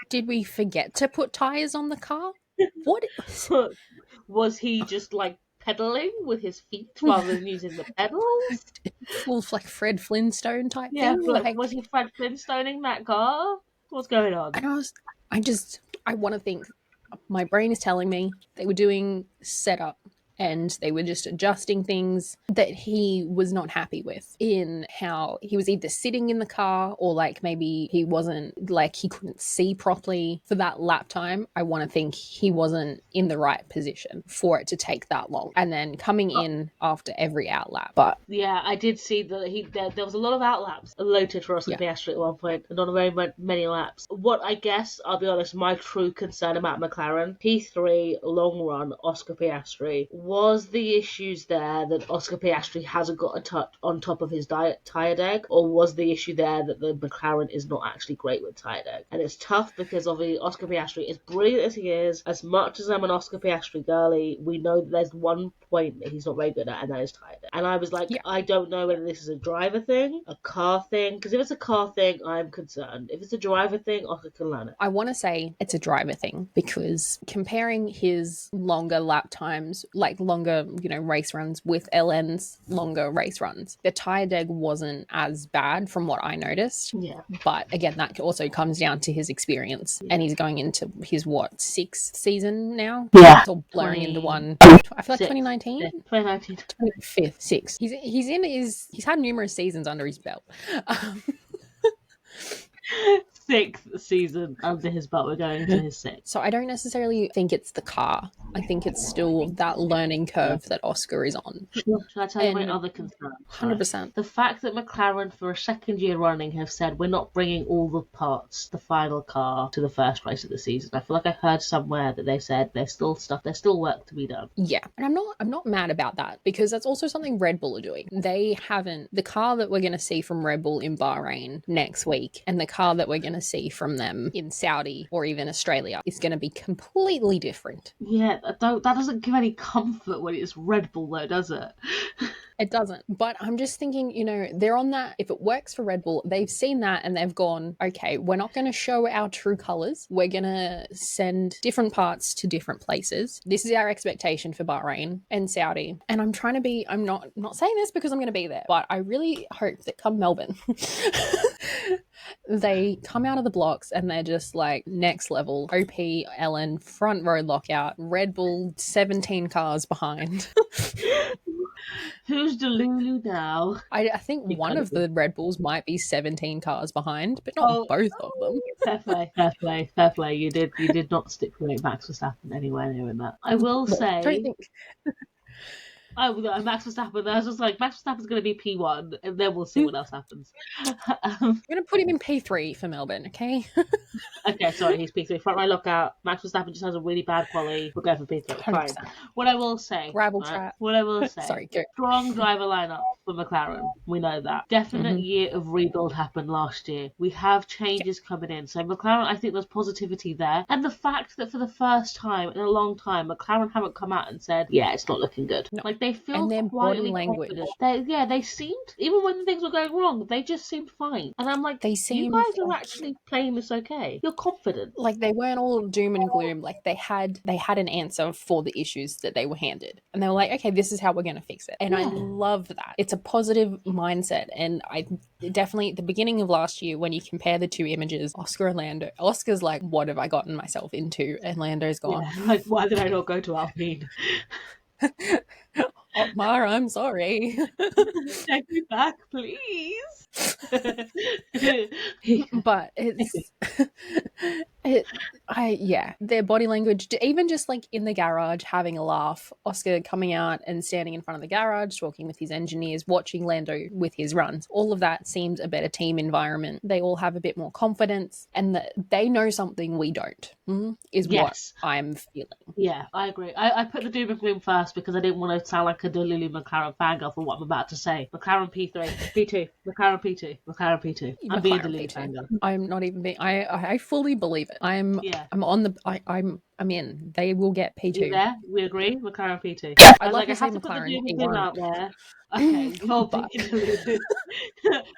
Did we forget to put tyres on the car? What?
Was he just pedaling with his feet rather than using the pedals?
Full Fred Flintstone type thing?
Was he Fred Flintstoning that car? What's going on?
And I want to think, my brain is telling me they were doing setup and they were just adjusting things that he was not happy with in how he was either sitting in the car or maybe he wasn't, he couldn't see properly for that lap time. I want to think he wasn't in the right position for it to take that long. And then coming in after every out lap. But
yeah, I did see that there was a lot of out laps allotted for Oscar Piastri at one point, and not very many laps. What I guess, I'll be honest, my true concern about McLaren, P3 long run Oscar Piastri, was the issues there that Oscar Piastri hasn't got a touch on top of his tyre deg, or was the issue there that the McLaren is not actually great with tyre deg? And it's tough because obviously Oscar Piastri, as brilliant as he is, as much as I'm an Oscar Piastri girly, we know that there's one point that he's not very good at, and that is tyre deg. And I was like, I don't know whether this is a driver thing, a car thing, because if it's a car thing, I'm concerned. If it's a driver thing, Oscar can learn it.
I want to say it's a driver thing because comparing his longer lap times, longer race runs with LN's longer race runs, the tyre deg wasn't as bad from what I noticed.
Yeah.
But again, that also comes down to his experience. And he's going into his, 6th season now?
Yeah.
It's all blurring into one. I feel like 2019?
Yeah, 2019.
25th, 6th. He's had numerous seasons under his belt.
6th season under his belt. We're going to his 6th.
So I don't necessarily think it's the car. I think it's still that learning curve that Oscar is on.
Should I tell you my other concern?
100%.
The fact that McLaren, for a second year running, have said we're not bringing all the parts, the final car, to the first race of the season. I feel like I heard somewhere that they said there's still work to be done.
Yeah, and I'm not mad about that because that's also something Red Bull are doing. They haven't, the car that we're going to see from Red Bull in Bahrain next week and the car that we're going to see from them in Saudi or even Australia is going to be completely different.
Yeah, that doesn't give any comfort when it's Red Bull though, does it?
It doesn't. But I'm just thinking, they're on that. If it works for Red Bull, they've seen that and they've gone, okay, we're not going to show our true colors. We're going to send different parts to different places. This is our expectation for Bahrain and Saudi. And I'm not saying this because I'm going to be there, but I really hope that come Melbourne, they come out of the blocks and they're just like next level. OP, Ellen, front row lockout, Red Bull, 17 cars behind.
Who's Delulu now?
I think one of the Red Bulls might be 17 cars behind, but not both of them.
Fair play. You did not stipulate Max Verstappen anywhere near in that. I will say.
Don't think.
Max Verstappen. I was just like, Max Verstappen's going to be P1, and then we'll see what else happens.
I'm going to put him in P3 for Melbourne, okay?
Okay, sorry, he's P3. Front line lockout. Max Verstappen just has a really bad quality. We'll go for P3. 100%. Fine. What I will say.
Gravel trap.
What I will say.
Sorry, go.
Strong driver lineup for McLaren. We know that. Definite year of rebuild happened last year. We have changes coming in. So McLaren, I think there's positivity there. And the fact that for the first time in a long time, McLaren haven't come out and said, yeah, it's not looking good.
No.
Like, they feel
and their
quietly
body language.
confident. They seemed, even when things were going wrong, they just seemed fine. And I'm like, you guys are actually playing this okay. You're confident.
Like, they weren't all doom and gloom. Like, they had an answer for the issues that they were handed. And they were like, okay, this is how we're going to fix it. And I love that. It's a positive mindset. And I definitely, at the beginning of last year, when you compare the two images, Oscar and Lando, Oscar's like, what have I gotten myself into? And Lando's gone,
like, why did I not go to Alpine?
Otmar, I'm sorry.
Take me back, please.
But their body language, even just like in the garage having a laugh, Oscar coming out and standing in front of the garage, talking with his engineers, watching Lando with his runs, all of that seemed a better team environment. They all have a bit more confidence and that they know something we don't, is what I'm feeling.
Yeah, I agree. I put the doom and gloom first because I didn't want to sound like a Delulu McLaren fangirl for what I'm about to say. McLaren P3, P2, McLaren P2, McLaren P2. I'm being Delulu fangirl.
I'm not even being. I fully believe it. I'm on the. I'm in. They will get P2.
You there? We agree. McLaren P2.
I'd like to say
I have to put the doom and gloom out there.
Okay,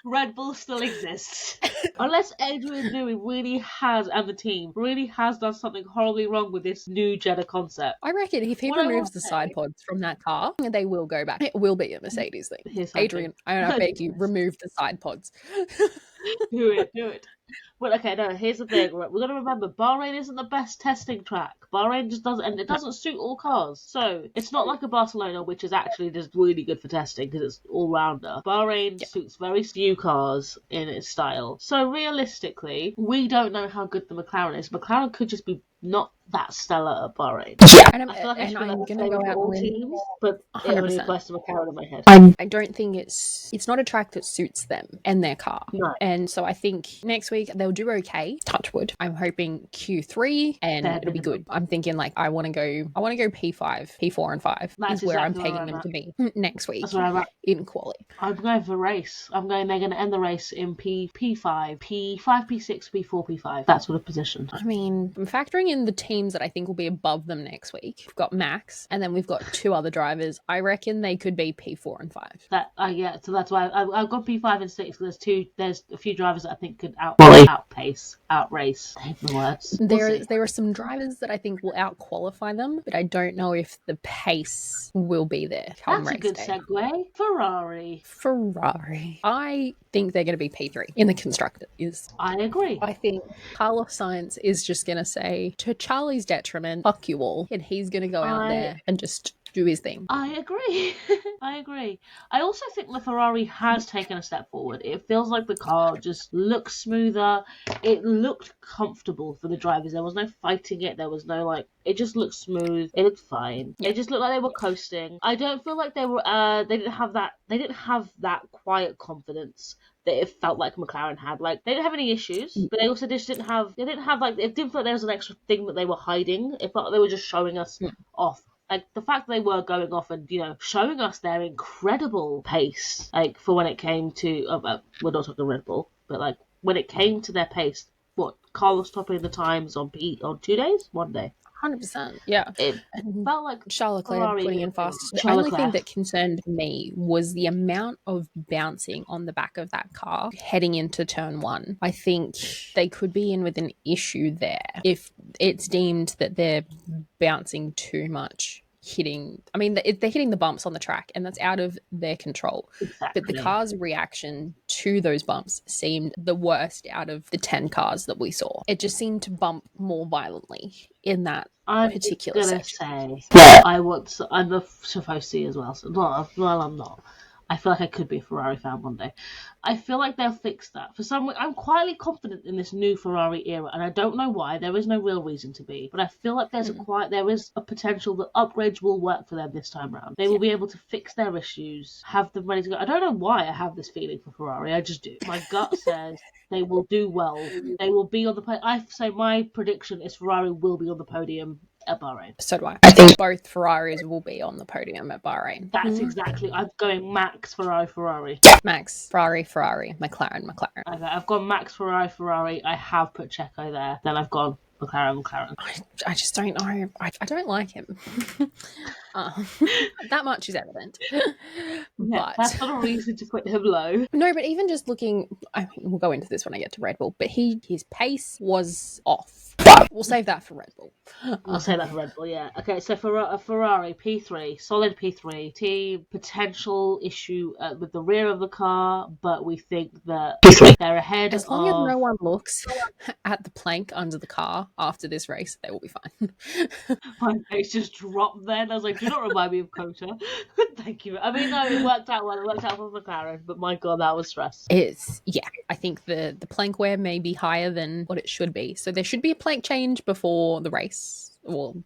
Red Bull still exists. Unless Adrian Newey really has, and the team really has done something horribly wrong with this new Jeddah concept.
I reckon if he removes the side pods from that car, they will go back. It will be a Mercedes thing. Adrian, I beg you, remove the side pods.
Do it. Well, okay, no, here's the thing. We're going to remember, Bahrain isn't the best testing track. Bahrain just doesn't, and it doesn't suit all cars. So, it's not like a Barcelona, which is actually just really good for testing because it's all-rounder. Bahrain suits very few cars in its style. So, realistically, we don't know how good the McLaren is. McLaren could just be not that stellar at Bahrain.
Yeah, and
I feel like
I'm going to go out
all
with
teams, but it only applies to McLaren in my head.
I don't think it's not a track that suits them and their car.
No.
And so I think next week they'll do okay. Touch wood. I'm hoping Q3 and it'll be good. I'm thinking like I want to go P5, P4 and 5 is where I'm pegging them to be next week. That's where I'm at. In quali.
I'm going for race. They're going to end the race in P5, P5, P6, P4, P5. That sort of position.
I mean, I'm factoring in the teams that I think will be above them next week. We've got Max, and then we've got two other drivers. I reckon they could be P4 and 5.
So that's why I've got P5 and 6. There's a few drivers that I think could outrace. I hate the words.
There are some drivers that I think will out-qualify them, but I don't know if the pace will be there come race day.
That's a good segue.
Ferrari. I think they're going to be P3 in the constructors.
I agree.
I think Carlos Sainz is just going to say, to Charlie's detriment, fuck you all, and he's going to go out there and just do his thing.
I agree. I also think the Ferrari has taken a step forward. It feels like the car just looks smoother. It looked comfortable for the drivers. There was no fighting it. There was no it just looked smooth. It looked fine. It just looked like they were coasting. I don't feel like they were they didn't have that quiet confidence that it felt like McLaren had. Like, they didn't have any issues, but they also just didn't have it didn't feel like there was an extra thing that they were hiding. It felt like they were just showing us off. Like, the fact that they were going off and, showing us their incredible pace, for when it came to, we're not talking Red Bull, but, when it came to their pace, Carlos topping the times on 2 days? 1 day.
100%. Yeah.
It
And
felt like
Charles Leclerc
Ferrari
putting in
was
fast. The
Charles
only thing
Leclerc.
that concerned me was the amount of bouncing on the back of that car heading into turn one. I think they could be in with an issue there if it's deemed that they're bouncing too much. They're hitting the bumps on the track, and that's out of their control.
Exactly.
But the car's reaction to those bumps seemed the worst out of the 10 cars that we saw. It just seemed to bump more violently in that
I'm
particular
gonna
section.
say I'm a Tifosi as well. So, well, I'm not. I feel like I could be a Ferrari fan one day. I feel like they'll fix that. For some reason, I'm quietly confident in this new Ferrari era, and I don't know why. There is no real reason to be, but I feel like there is a potential that upgrades will work for them this time around. They will be able to fix their issues, have them ready to go. I don't know why I have this feeling for Ferrari. I just do. My gut says they will do well. They will be on the podium. I say my prediction is Ferrari will be on the podium at Bahrain.
So do I. I think both Ferraris will be on the podium at Bahrain.
That's exactly. I'm going Max Ferrari.
Max Ferrari, McLaren.
Okay, I've gone Max Ferrari. I have put Checo there. Then I've gone McLaren.
I just don't know. I don't like him. That much is evident. But
that's not a reason to put him low.
No, but even just looking, we'll go into this when I get to Red Bull, but his pace was off. We'll save that for Red Bull.
We'll say that for Red Bull, yeah. Okay, so for a Ferrari P3, solid P3, team potential issue with the rear of the car, but we think that they're ahead.
As long as no one looks at the plank under the car after this race, they will be fine.
My face just dropped then. I was like, do not remind me of Kota. Thank you. I mean, no, it worked out well. It worked out for McLaren, but my God, that was stress.
I think the plank wear may be higher than what it should be. So there should be a plank change before the race. Well,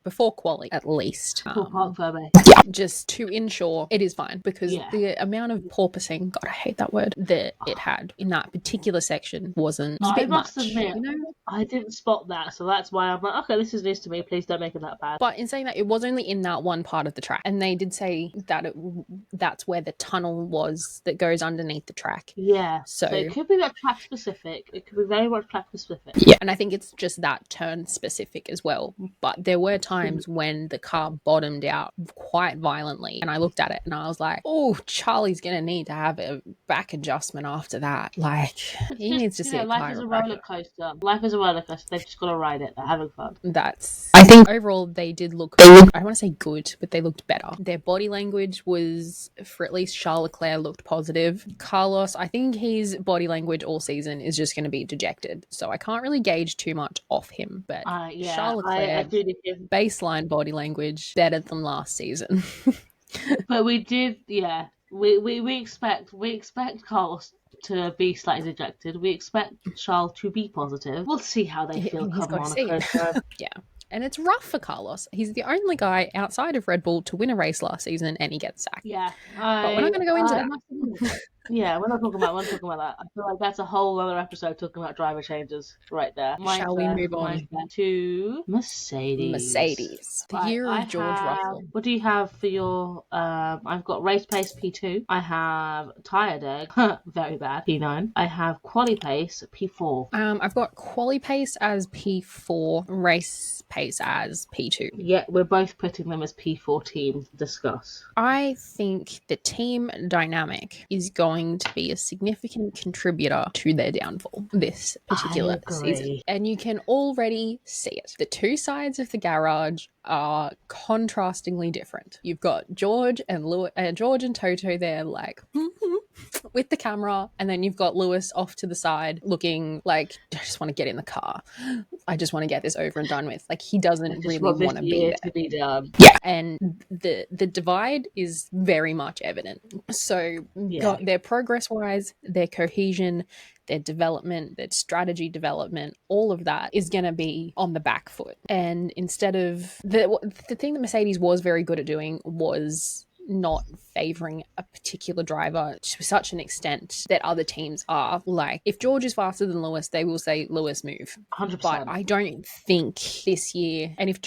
before quali at least. Just to ensure it is fine, because the amount of porpoising, God, I hate that word, that it had in that particular section was a bit much.
Admit, I didn't spot that, so that's why I'm like, okay, this is news to me. Please don't make it that bad.
But in saying that, it was only in that one part of the track, and they did say that that's where the tunnel was that goes underneath the track.
Yeah,
so
it could be that track specific. It could be very much track specific.
Yeah, and I think it's just that turn specific as well. But there were times when the car bottomed out quite violently, and I looked at it and I was like, oh, Charlie's gonna need to have a back adjustment after that. Like, he needs to see a
life is a roller coaster. Life is a roller coaster. They've just got to ride it. They're having fun.
I think overall they did look, I don't want to say good, but they looked better. Their body language was, for at least Charles Leclerc, looked positive. Carlos, I think his body language all season is just going to be dejected, so I can't really gauge too much off him. But Charles Leclerc, baseline body language better than last season.
But we did, we expect Carlos to be slightly dejected. We expect Charles to be positive. We'll see how they feel come Monaco.
Yeah. And it's rough for Carlos. He's the only guy outside of Red Bull to win a race last season, and he gets sacked.
Yeah.
But we're not going to go into that.
Yeah, we're not talking about that. I feel like that's a whole other episode talking about driver changes right there.
Shall we move on
to Mercedes?
The year of George Russell.
What do you have for your... I've got race pace P2. I have tyre deg, very bad, P9. I have quali pace P4.
I've got quali pace as P4, race pace as P2.
Yeah, we're both putting them as P4 team. Discuss.
I think the team dynamic is going to be a significant contributor to their downfall this particular season. And you can already see it. The two sides of the garage are contrastingly different. You've got George and Toto there, like with the camera, and then you've got Lewis off to the side looking like, I just want to get in the car. I just want to get this over and done with. Like, he doesn't really want to be there. Yeah, and the divide is very much evident. So their progress-wise, their cohesion, their development, their strategy development, all of that is going to be on the back foot. And instead of the thing that Mercedes was very good at doing was not favouring a particular driver to such an extent that other teams are. Like, if George is faster than Lewis, they will say, Lewis, move.
100%.
But I don't think this year, and if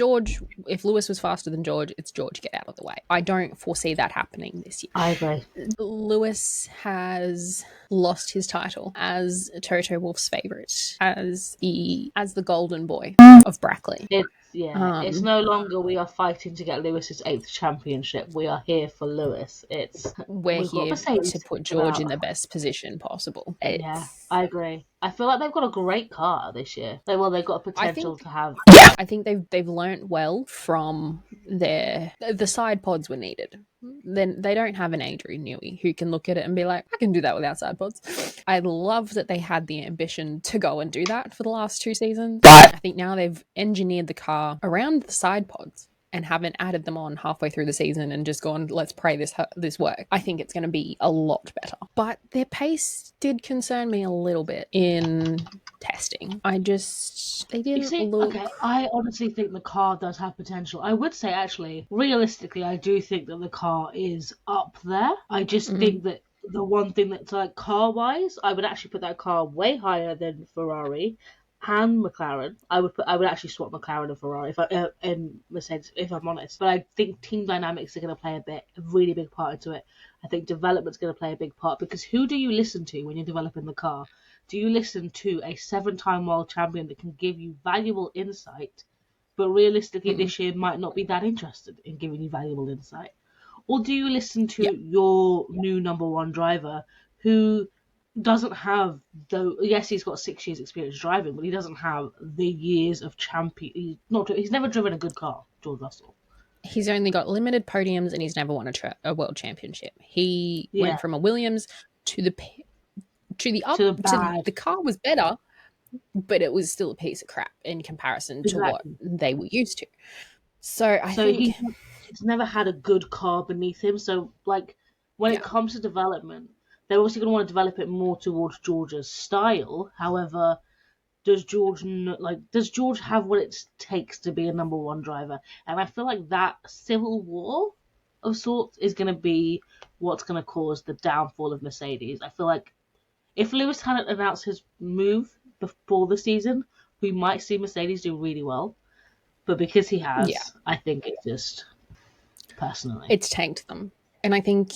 Lewis was faster than George, it's George, get out of the way. I don't foresee that happening this year.
I agree.
Lewis has lost his title as Toto Wolff's favourite, as the golden boy of Brackley.
It's no longer we are fighting to get Lewis's 8th championship. We are here for Lewis.
We're here to put George in the best position possible.
Yeah, I agree. I feel like they've got a great car this year. They've got a potential to have.
I think they've learnt well from the side pods were needed. Then they don't have an Adrian Newey who can look at it and be like, I can do that without side pods. I love that they had the ambition to go and do that for the last 2 seasons. But I think now they've engineered the car around the side pods and haven't added them on halfway through the season and just gone, let's pray this work. I think it's going to be a lot better. But their pace did concern me a little bit in testing. They didn't look...
Okay, I honestly think the car does have potential. I would say, actually, realistically, I do think that the car is up there. I just think that the one thing that's like car-wise, I would actually put that car way higher than Ferrari and McLaren. I would actually swap McLaren and Ferrari and Mercedes, if I'm honest. But I think team dynamics are going to play a really big part into it. I think development's going to play a big part, because who do you listen to when you're developing the car? Do you listen to a 7-time world champion that can give you valuable insight, but realistically this year might not be that interested in giving you valuable insight? Or do you listen to your new number one driver who doesn't have, yes, he's got 6 years experience driving, but he doesn't have the years of champion. He's never driven a good car, George Russell.
He's only got limited podiums and he's never won a world championship. He went from a Williams to the car was better, but it was still a piece of crap in comparison to what they were used to. So I think
he's never had a good car beneath him. So like when it comes to development, they're obviously going to want to develop it more towards George's style. However, does George have what it takes to be a number one driver? And I feel like that civil war of sorts is going to be what's going to cause the downfall of Mercedes. I feel like if Lewis hadn't announced his move before the season, we might see Mercedes do really well. But because he has, I think it just, personally,
it's tanked them. And I think,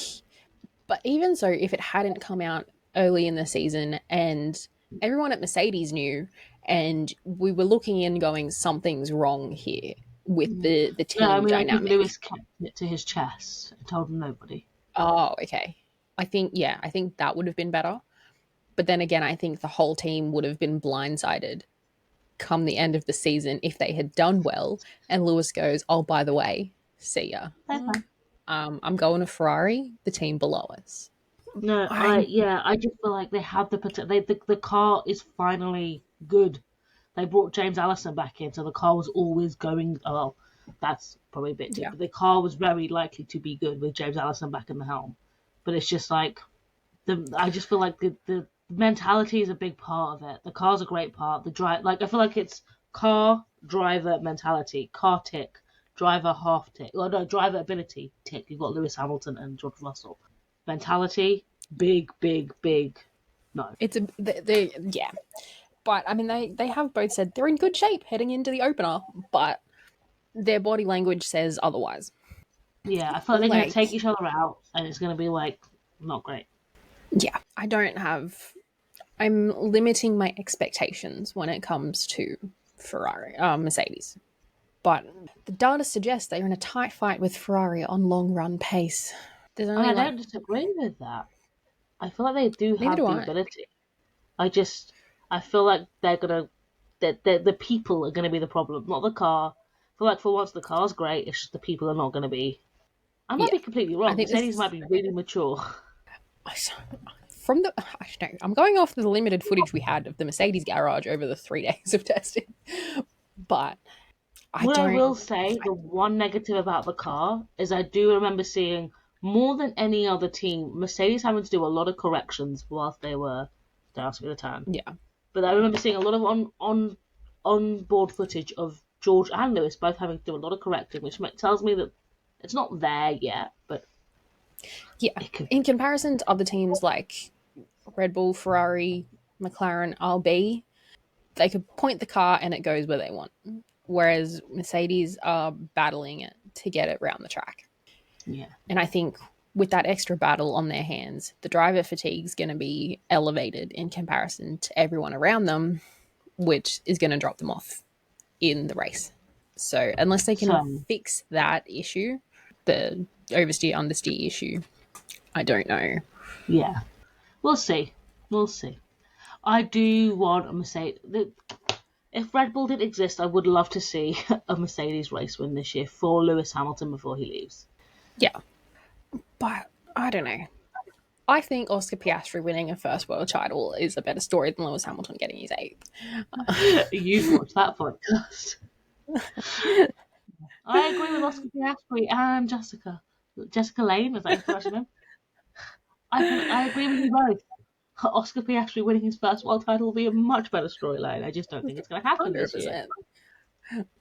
but even so, if it hadn't come out early in the season and everyone at Mercedes knew, and we were looking in going, something's wrong here with the team dynamic.
I think Lewis kept it to his chest and told nobody.
Oh, okay. I think that would have been better. But then again, I think the whole team would have been blindsided come the end of the season if they had done well and Lewis goes, oh, by the way, see ya.
Okay.
I'm going to Ferrari, the team below us.
No, I just feel like they have the potential. The car is finally good. They brought James Allison back in, so the car was always going. Oh, well, that's probably a bit too. But the car was very likely to be good with James Allison back in the helm. But it's just like I just feel like the mentality is a big part of it. The car's a great part. The drive, I feel like it's car, driver, mentality. Car tick, driver half tick. Well, no, driver ability tick. You've got Lewis Hamilton and George Russell. Mentality, big. No,
it's yeah. But I mean, they have both said they're in good shape heading into the opener, but their body language says otherwise.
Yeah, I feel like they're going to take each other out, and it's going to be not great.
Yeah, I'm limiting my expectations when it comes to Mercedes. But the data suggests they're in a tight fight with Ferrari on long run pace.
I don't disagree with that. I feel like they do have the ability. I feel like the people are going to be the problem, not the car. I feel like for once the car's great, it's just the people are not going to be. I might be completely wrong. Mercedes might be really mature.
I'm going off the limited footage we had of the Mercedes garage over the 3 days of testing, but I will
say the one negative about the car is I do remember seeing more than any other team Mercedes having to do a lot of corrections whilst they were doubting the turn.
Yeah,
but I remember seeing a lot of on board footage of George and Lewis both having to do a lot of correcting, which tells me that it's not there yet, but
Yeah. In comparison to other teams like Red Bull, Ferrari, McLaren, RB, they could point the car and it goes where they want. Whereas Mercedes are battling it to get it round the track.
Yeah.
And I think with that extra battle on their hands, the driver fatigue is going to be elevated in comparison to everyone around them, which is going to drop them off in the race. So unless they can fix that issue, the oversteer understeer issue, I don't know.
Yeah, we'll see. We'll see. I do want a Mercedes. If Red Bull didn't exist, I would love to see a Mercedes race win this year for Lewis Hamilton before he leaves.
Yeah, but I don't know. I think Oscar Piastri winning a first world title is a better story than Lewis Hamilton getting his 8th.
You've watched that podcast. I agree with Oscar Piastri and Jessica Lane, is that her name? I agree with you both. Oscar Piastri winning his first world title will be a much better storyline. I just don't think it's going to happen 100%. This year.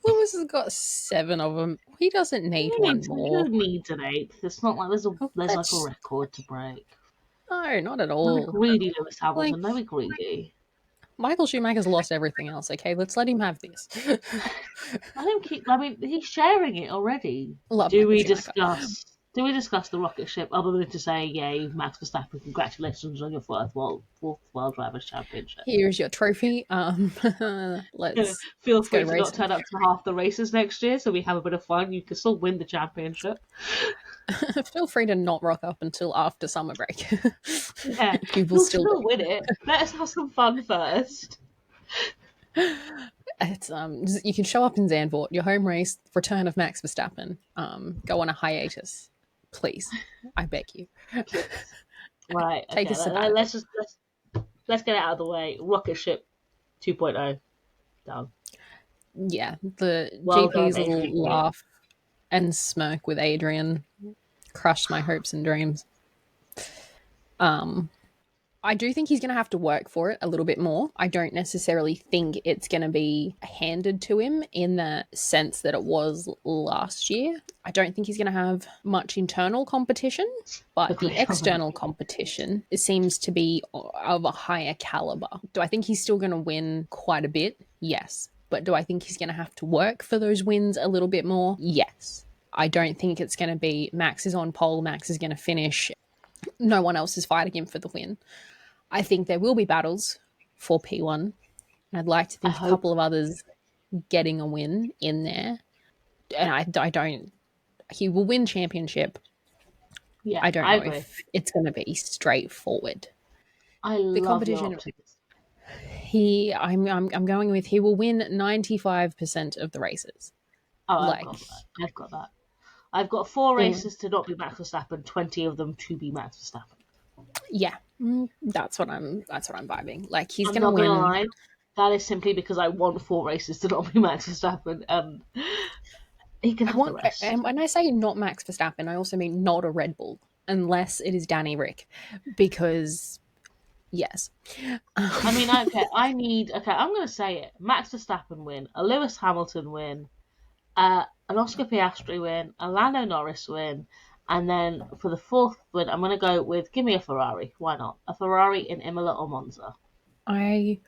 Lewis has got 7 of them. He doesn't need one more.
Who needs an 8th? It's not like there's like a record to break.
No, not at all.
Not greedy, Lewis Hamilton. No, we're greedy.
Michael Schumacher's lost everything else. Okay, let's let him have this.
I mean, he's sharing it already. Do we discuss the rocket ship other than to say, yay, Max Verstappen, congratulations on your fourth World Drivers' Championship?
Here's your trophy. Let's
feel free to not turn up to half the races next year, so we have a bit of fun. You can still win the championship.
Feel free to not rock up until after summer break.
Yeah, you'll still win it. Let us have some fun first.
It's you can show up in Zandvoort, your home race, return of Max Verstappen. Go on a hiatus. Please, I beg you.
Right,
take
okay,
a
let's get it out of the way. Rocket ship 2.0 done.
Yeah, the GP's little laugh and smirk with Adrian crushed my hopes and dreams. I do think he's going to have to work for it a little bit more. I don't necessarily think it's going to be handed to him in the sense that it was last year. I don't think he's going to have much internal competition, but the external competition seems to be of a higher caliber. Do I think he's still going to win quite a bit? Yes. But do I think he's going to have to work for those wins a little bit more? Yes. I don't think it's going to be Max is on pole, Max is going to finish. No one else is fighting him for the win. I think there will be battles for P1. And I'd like to think a couple of others getting a win in there. And I don't... He will win championship.
Yeah,
I don't know if it's going to be straightforward.
The competition.
I'm going with he will win 95% of the races.
Oh, I've got that. I've got 4 races to not be Max Verstappen, 20 of them to be Max Verstappen.
Yeah, that's what I'm vibing. Like he's going to win.
Lie. That is simply because I want 4 races to not be Max Verstappen. He can have the rest.
And when I say not Max Verstappen, I also mean not a Red Bull, unless it is Danny Rick, because yes.
I mean, okay, I'm going to say it. Max Verstappen win, a Lewis Hamilton win, an Oscar Piastri win, a Lando Norris win, and then for the 4th win, I'm going to go with, give me a Ferrari. Why not? A Ferrari in Imola or Monza.
I'm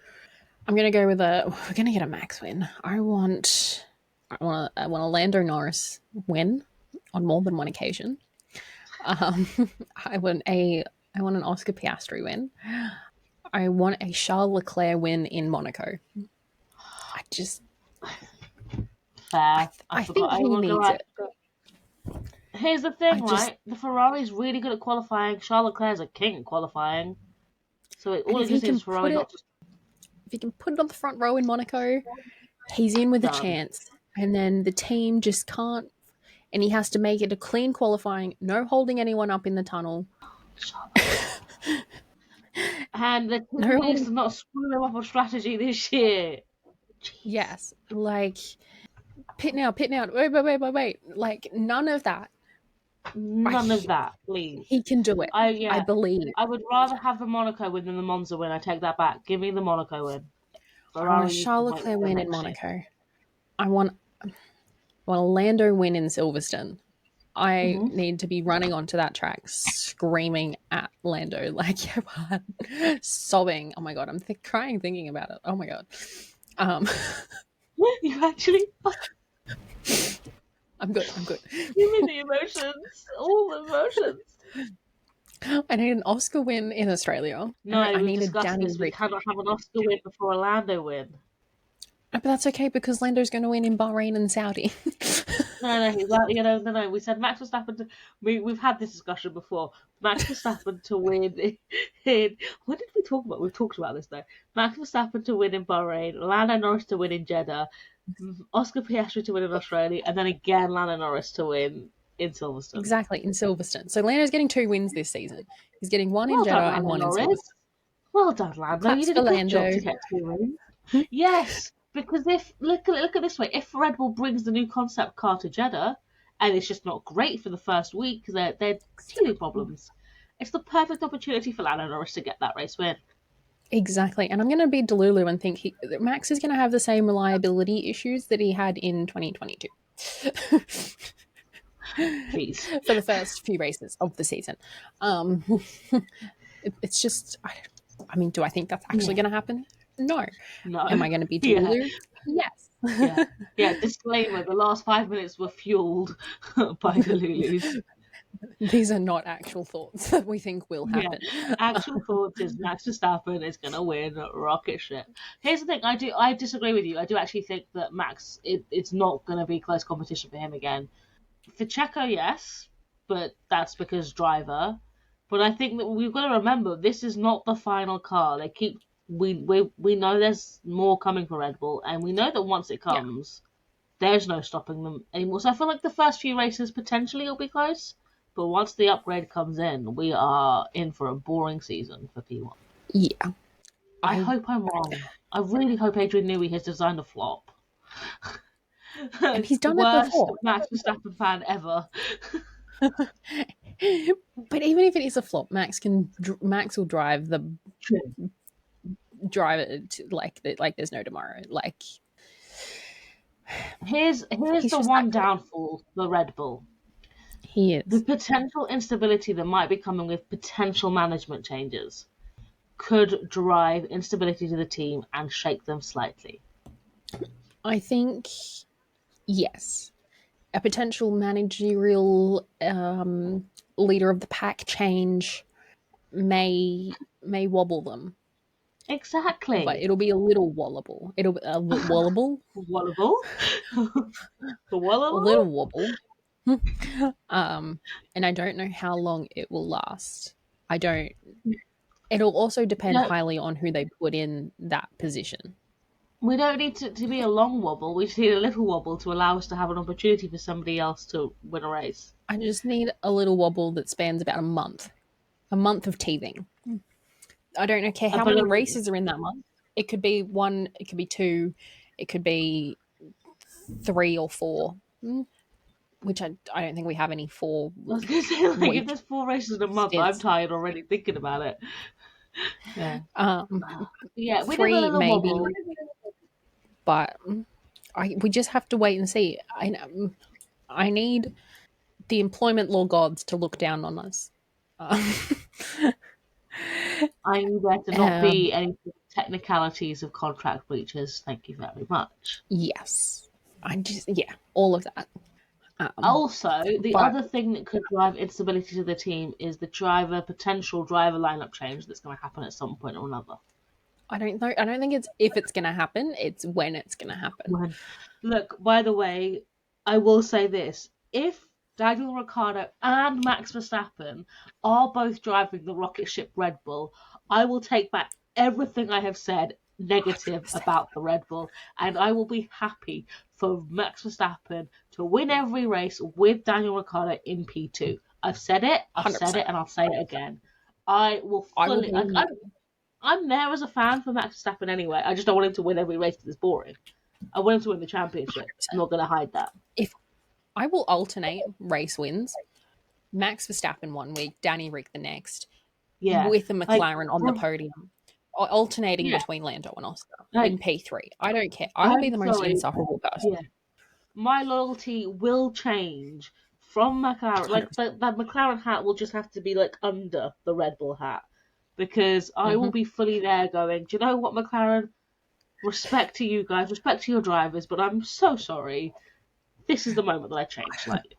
going to go with we're going to get a Max win. I want a Lando Norris win on more than one occasion. I want an Oscar Piastri win. I want a Charles Leclerc win in Monaco. I just...
Fair.
I think he needs it.
Here's the thing, right? The Ferrari's really good at qualifying. Charles Leclerc's a king at qualifying. So all it is Ferrari not just...
If he can put it on the front row in Monaco, he's in with a chance. And then the team just can't... And he has to make it a clean qualifying, no holding anyone up in the tunnel.
And the team needs to not screw him up on strategy this year. Jeez.
Yes. Like, pit now, wait. Like, none of that.
None of that, please.
He can do it. I believe.
I would rather have the Monaco win than the Monza win. I take that back. Give me the Monaco win.
I want a Charles Leclerc win in Monaco. I want a Lando win in Silverstone. I need to be running onto that track, screaming at Lando, like, sobbing. Oh my god, I'm crying thinking about it. Oh my god.
You actually,
I'm good. I'm good.
give me the emotions, all the emotions.
I need an Oscar win in Australia.
No,
I
we
need a
discussed
Danny
this. We
Rick.
cannot have an Oscar win before a Lando win.
But that's okay because Lando's going to win in Bahrain and Saudi.
No. No. We said Max Verstappen. We've had this discussion before. Max Verstappen to win in. What did we talk about? We've talked about this though. Max Verstappen to win in Bahrain, Lando Norris to win in Jeddah, Oscar Piastri to win in Australia, and then again Lando Norris to win in Silverstone.
Exactly, in Silverstone. So Lando's getting 2 wins this season. He's getting one in
Well
Jeddah
done,
and one
Lando
in
Norris.
Silverstone.
Well done, Lando.
Claps
You did
for
a good
Lando.
job to get 2 wins. Yes, because if look at it this way, if Red Bull brings the new concept car to Jeddah and it's just not great for the first week because they're teething problems, it's the perfect opportunity for Lando Norris to get that race win.
Exactly, and I'm going to be Delulu and think Max is going to have the same reliability issues that he had in 2022.
Please.
For the first few races of the season. It's just, I mean, do I think that's actually going to happen? No. Am I going to be Delulu? Yes.
Yeah. Disclaimer: the last 5 minutes were fueled by Delulus.
These are not actual thoughts that we think will happen.
Yeah. Actual thoughts is Max Verstappen is going to win rocket ship. Here's the thing: I disagree with you. I do actually think that Max, it's not going to be close competition for him again. For Checo, yes, but that's because driver. But I think that we've got to remember this is not the final car. We know there's more coming for Red Bull, and we know that once it comes, there's no stopping them anymore. So I feel like the first few races potentially will be close, but once the upgrade comes in, we are in for a boring season for P1.
Yeah.
I hope I'm wrong. I really hope Adrian Newey has designed a flop.
And he's done
the
it before.
worst Max Verstappen fan ever.
But even if it is a flop, Max will drive it like there's no tomorrow. Like,
here's the one downfall for Red Bull.
He is.
The potential instability that might be coming with potential management changes could drive instability to the team and shake them slightly.
I think, yes. A potential managerial leader of the pack change may wobble them.
Exactly.
But it'll be a little wobble. It'll be a wobble.
Wobble?
A little wobble. And I don't know how long it will last. It'll also depend highly on who they put in that position.
We don't need to be a long wobble. We just need a little wobble to allow us to have an opportunity for somebody else to win a race.
I just need a little wobble that spans about a month of teething. I don't care how many races are in that month. It could be 1, it could be 2, it could be 3 or 4. Which I don't think we have any 4.
I was going to say, if there's 4 races in a month, I'm tired already thinking about it. Yeah. We
3 maybe. Wobble. But we just have to wait and see. I need the employment law gods to look down on us.
I need there to not be any technicalities of contract breaches. Thank you very much.
Yes. All of that.
Also, the other thing that could drive instability to the team is the potential driver lineup change that's going to happen at some point or another.
I don't know. I don't think it's if it's going to happen. It's when it's going to happen.
Look, by the way, I will say this. If Daniel Ricciardo and Max Verstappen are both driving the rocket ship Red Bull, I will take back everything I have said negative 100%. About the Red Bull, and I will be happy for Max Verstappen to win every race with Daniel Ricciardo in P2. I've said it, and I'll say it again. I will fully... I'm there as a fan for Max Verstappen anyway. I just don't want him to win every race because it's boring. I want him to win the championship. 100%. I'm not going to hide that.
If I will alternate race wins, Max Verstappen 1 week, Danny Rick the next, with a McLaren on the podium, alternating between Lando and Oscar in P3. I don't care. I'll be the most insufferable person.
Yeah. My loyalty will change from McLaren. Like that McLaren hat will just have to be like under the Red Bull hat, because I will be fully there going, do you know what, McLaren? Respect to you guys, respect to your drivers, but I'm so sorry. This is the moment that I change slightly.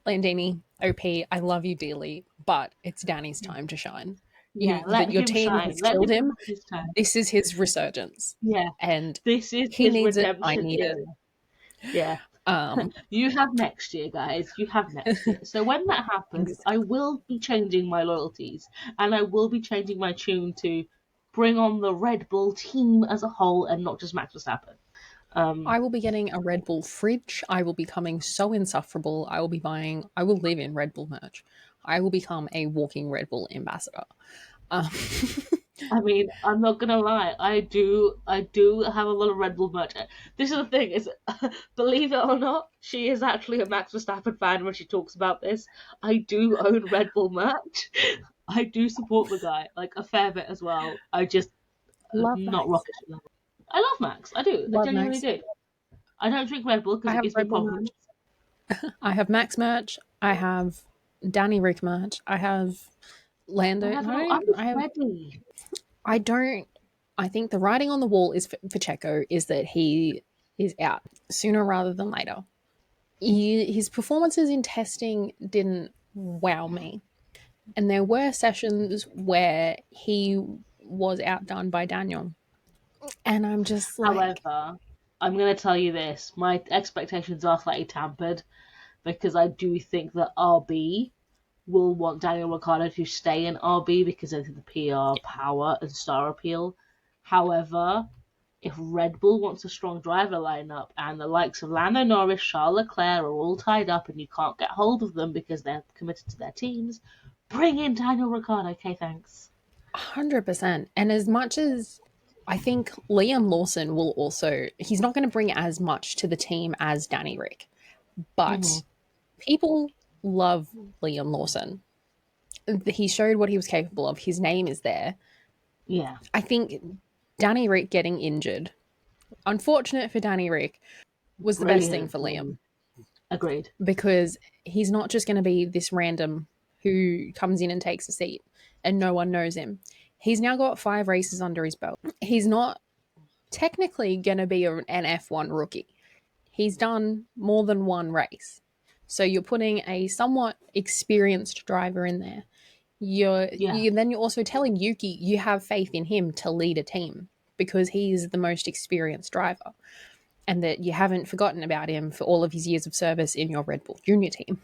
Landini, OP, I love you dearly, but it's Danny's time to shine.
Yeah, let
your
him
team
shine.
has
Let
killed
him
him.
have his time.
This is his resurgence.
Yeah,
And
this is
he
his
needs it. I
redemption
need it.
Yeah. You have next year, guys. You have next year. So when that happens, I will be changing my loyalties, and I will be changing my tune to bring on the Red Bull team as a whole, and not just Max Verstappen.
I will be getting a Red Bull fridge. I will be becoming so insufferable. I will live in Red Bull merch. I will become a walking Red Bull ambassador.
I mean, I'm not gonna lie. I do have a lot of Red Bull merch. This is the thing: is believe it or not, she is actually a Max Verstappen fan when she talks about this. I do own Red Bull merch. I do support the guy like a fair bit as well. I just
Love
not
Max.
rocket level. I love Max. I do. I
Love
genuinely
Max.
do. I don't drink Red Bull
I
because it
have
gives me
Red Bull
problems.
merch. I have Max merch. I have Danny Rick merch. I have Lando.
I'm just ready.
I think the writing on the wall is for Checo is that he is out sooner rather than later. His performances in testing didn't wow me. And there were sessions where he was outdone by Daniel. And I'm just like...
However, I'm going to tell you this. My expectations are slightly tampered, because I do think that RB will want Daniel Ricciardo to stay in RB because of the PR power and star appeal. However, if Red Bull wants a strong driver lineup and the likes of Lando Norris, Charles Leclerc are all tied up and you can't get hold of them because they're committed to their teams, bring in Daniel Ricciardo. Okay, thanks.
100%. And as much as I think Liam Lawson will also, he's not going to bring as much to the team as Danny Rick, but people love Liam Lawson. He showed what he was capable of. His name is there.
Yeah.
I think Danny Rick getting injured, unfortunate for Danny Rick, was the best thing for Liam.
Agreed.
Because he's not just going to be this random who comes in and takes a seat and no one knows him. He's now got 5 races under his belt. He's not technically going to be an F1 rookie. He's done more than one race. So you're putting a somewhat experienced driver in there. Then you're also telling Yuki you have faith in him to lead a team because he's the most experienced driver, and that you haven't forgotten about him for all of his years of service in your Red Bull Junior team.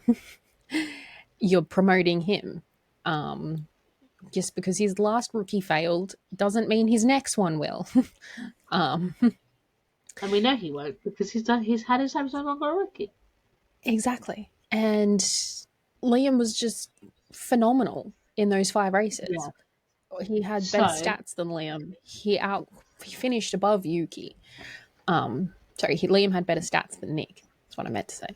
You're promoting him. Just because his last rookie failed doesn't mean his next one will.
And we know he won't because he's had his time so long a rookie.
Exactly. And Liam was just phenomenal in those 5 races. Yeah. He had better stats than Liam. He finished above Yuki. Liam had better stats than Nick. That's what I meant to say.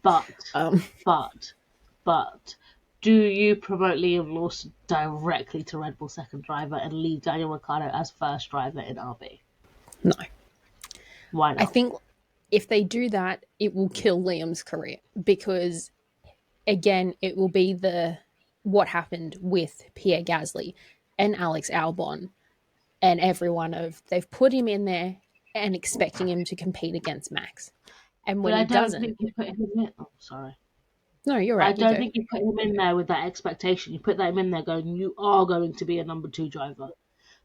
But do you promote Liam Lawson directly to Red Bull second driver and leave Daniel Ricciardo as first driver in RB?
No.
Why not?
I think if they do that, it will kill Liam's career because, again, it will be what happened with Pierre Gasly and Alex Albon and everyone they've put him in there and expecting him to compete against Max. And when he doesn't...
think you put him in... Oh, sorry.
No, you're right.
I don't think you put him in there with that expectation. You put him in there going, you are going to be a number 2 driver.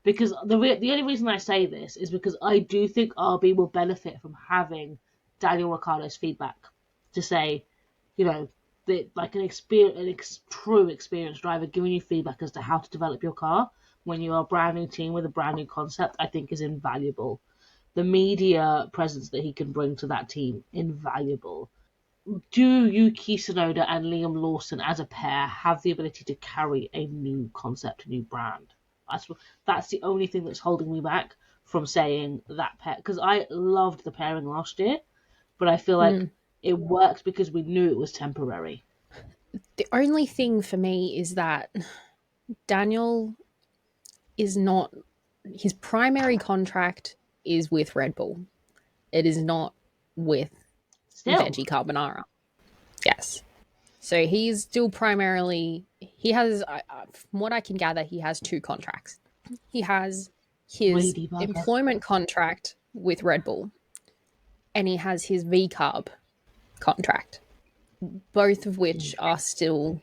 Because the only reason I say this is because I do think RB will benefit from having Daniel Ricciardo's feedback to say, like true experienced driver giving you feedback as to how to develop your car when you are a brand new team with a brand new concept, I think is invaluable. The media presence that he can bring to that team, invaluable. Do Yuki Tsunoda and Liam Lawson as a pair have the ability to carry a new concept, a new brand? That's the only thing that's holding me back from saying that pair. Because I loved the pairing last year, but I feel like it worked because we knew it was temporary.
The only thing for me is that Daniel is not... His primary contract is with Red Bull. It is not with Veggie Carbonara. Yes. So he's still primarily, he has, from what I can gather, he has 2 contracts. He has his
Greedy bugger.
employment contract with Red Bull, and he has his VCARB contract, both of which are still,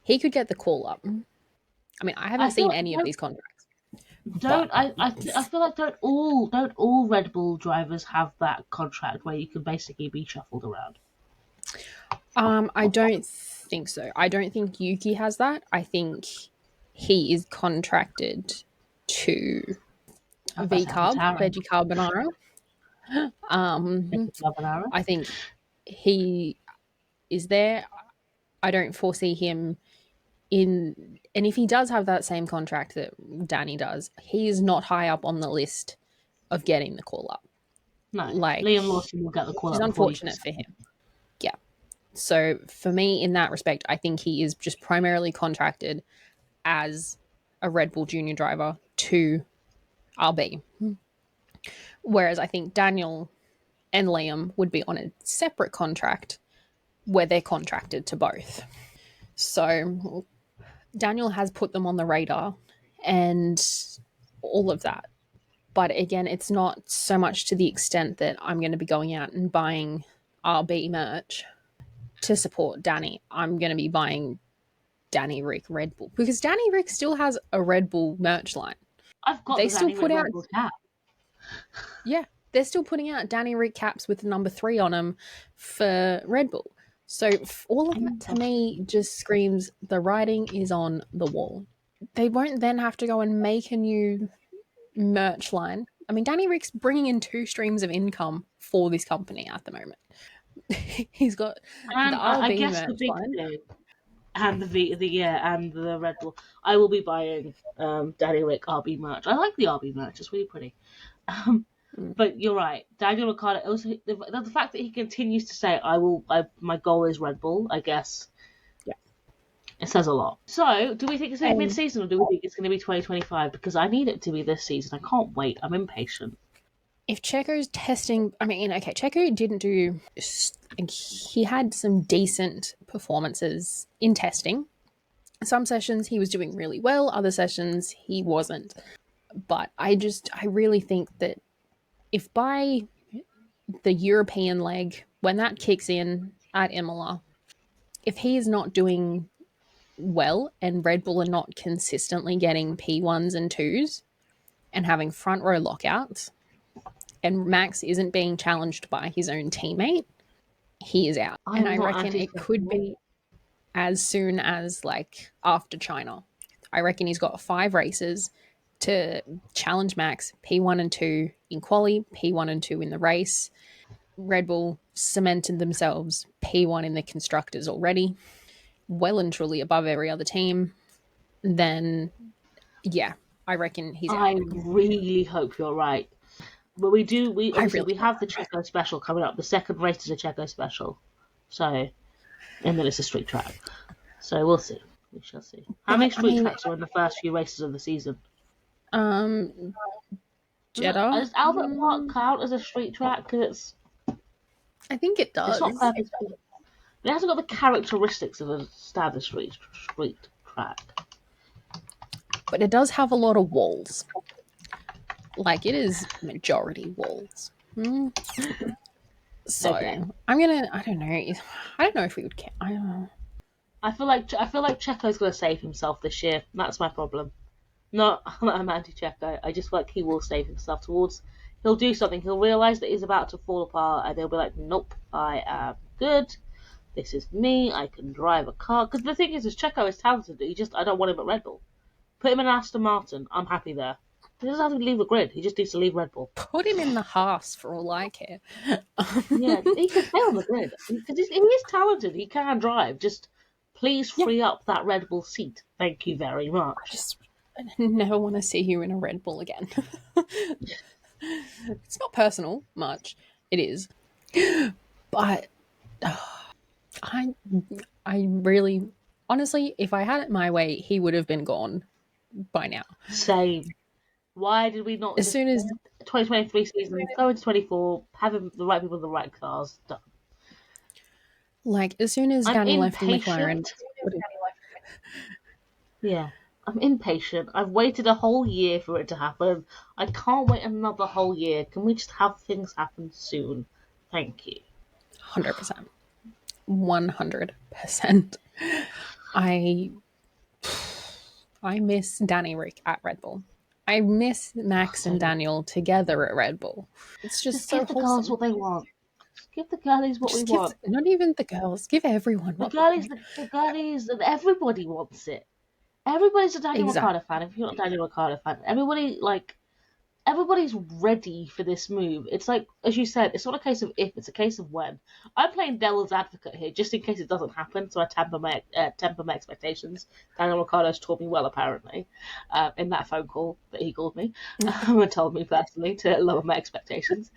he could get the call up. I mean, I haven't seen any of these contracts.
I feel like don't all Red Bull drivers have that contract where you can basically be shuffled around?
I don't think so. I don't think Yuki has that. I think he is contracted to VCARB, Veggie Carbonara. I think he is there. I don't foresee him in, and if he does have that same contract that Danny does, he is not high up on the list of getting the call up.
No,
like
Liam Lawson will get the call up.
It's unfortunate for him. Yeah. So for me, in that respect, I think he is just primarily contracted as a Red Bull junior driver to RB. Whereas I think Daniel and Liam would be on a separate contract where they're contracted to both. So Daniel has put them on the radar and all of that. But again, it's not so much to the extent that I'm going to be going out and buying RB merch to support Danny. I'm going to be buying Danny Rick Red Bull because Danny Rick still has a Red Bull merch line.
I've got the Danny Rick Red Bull cap.
Yeah, they're still putting out Danny Rick caps with the number 3 on them for Red Bull. So all of that to me just screams the writing is on the wall. They won't then have to go and make a new merch line. I mean, Danny Rick's bringing in 2 streams of income for this company at the moment. He's got
and
the RB
I guess
merch
the big
line.
thing, and and the Red Bull. I will be buying Danny Rick RB merch. I like the RB merch; it's really pretty. But you're right, Daniel Ricciardo. Also, the fact that he continues to say, my goal is Red Bull." I guess,
yeah,
it says a lot. So, do we think it's going to be mid-season, or do we think it's going to be 2025? Because I need it to be this season. I can't wait. I'm impatient.
If Checo's testing, I mean, okay, Checo didn't do, he had some decent performances in testing. Some sessions he was doing really well, other sessions he wasn't. But I really think that if by the European leg, when that kicks in at Imola, if he is not doing well and Red Bull are not consistently getting P1s and 2s and having front row lockouts, and Max isn't being challenged by his own teammate, he is out. And I reckon it could be as soon as like after China. I reckon he's got 5 races to challenge Max P1 and 2 in quali, P1 and 2 in the race. Red Bull cemented themselves P1 in the constructors already, well and truly above every other team. Then, yeah, I reckon he's out.
I really hope you're right. But we have the Checo special coming up. The second race is a Checo special. So, and then it's a street track. So we'll see. We shall see. How many street tracks are in the first few races of the season?
Jeddah.
Does Albert Park count as a street track? Because
I think it does.
It's not perfect. It hasn't got the characteristics of a standard street track.
But it does have a lot of walls. Like, it is majority walls. So, okay. I don't know if we would care. I don't know.
I feel like Checo's going to save himself this year. That's my problem. I'm anti-Checo. I just feel like he will save himself he'll do something. He'll realise that he's about to fall apart and he'll be like, nope, I am good. This is me. I can drive a car. Because the thing is Checo is talented. I don't want him at Red Bull. Put him in Aston Martin. I'm happy there. He doesn't have to leave the grid. He just needs to leave Red Bull.
Put him in the Haas for all I care.
Yeah, he can stay on the grid. Because he is talented. He can drive. Just please free up that Red Bull seat. Thank you very much.
I never want to see you in a Red Bull again. It's not personal much. It is. But I really, honestly, if I had it my way, he would have been gone by now.
Same. Why did we not?
As soon as
2023 season, go into 24, having the right people in the right cars done.
Like, as soon as
I'm
Danny left the McLaren,
impatient. Yeah, I'm impatient. I've waited a whole year for it to happen. I can't wait another whole year. Can we just have things happen soon? Thank you.
100%. 100%. I miss Danny Rick at Red Bull. I miss Max and Daniel together at Red Bull. It's just so
give the girls
wholesome.
what they want. Just give the girlies what we want.
Not even the girls. Give everyone
The
what
girlies, and everybody wants it. Everybody's a Daniel
Exactly.
Ricciardo fan. If you're not a Daniel Ricciardo fan, everybody's ready for this move. It's like, as you said, it's not a case of if, it's a case of when. I'm playing devil's advocate here, just in case it doesn't happen, so I temper my expectations. Daniel Ricciardo's taught me well, apparently, in that phone call that he called me, and told me personally to lower my expectations.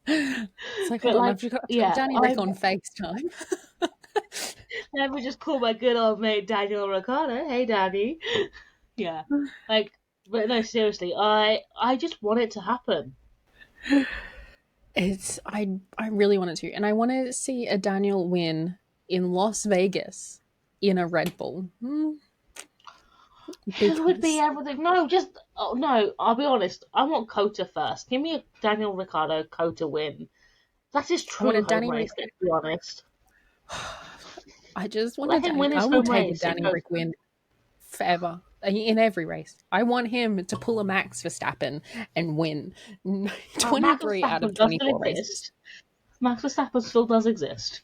It's like, hold on, I've got Danny Rick on FaceTime.
Let me just call my good old mate Daniel Ricciardo. Hey, Danny. Yeah, like, but no, seriously, I just want it to happen.
I really want it to, and I want to see a Daniel win in Las Vegas in a Red Bull.
It would be everything. No, no. I'll be honest. I want Cota first. Give me a Daniel Ricciardo Cota win. That is true home race. Let's be honest.
I just want
Let him win his
I will
home
take
race.
a Danny Rick win forever in every race. I want him to pull a Max Verstappen and win 23 out of 24 races.
Max Verstappen still does exist.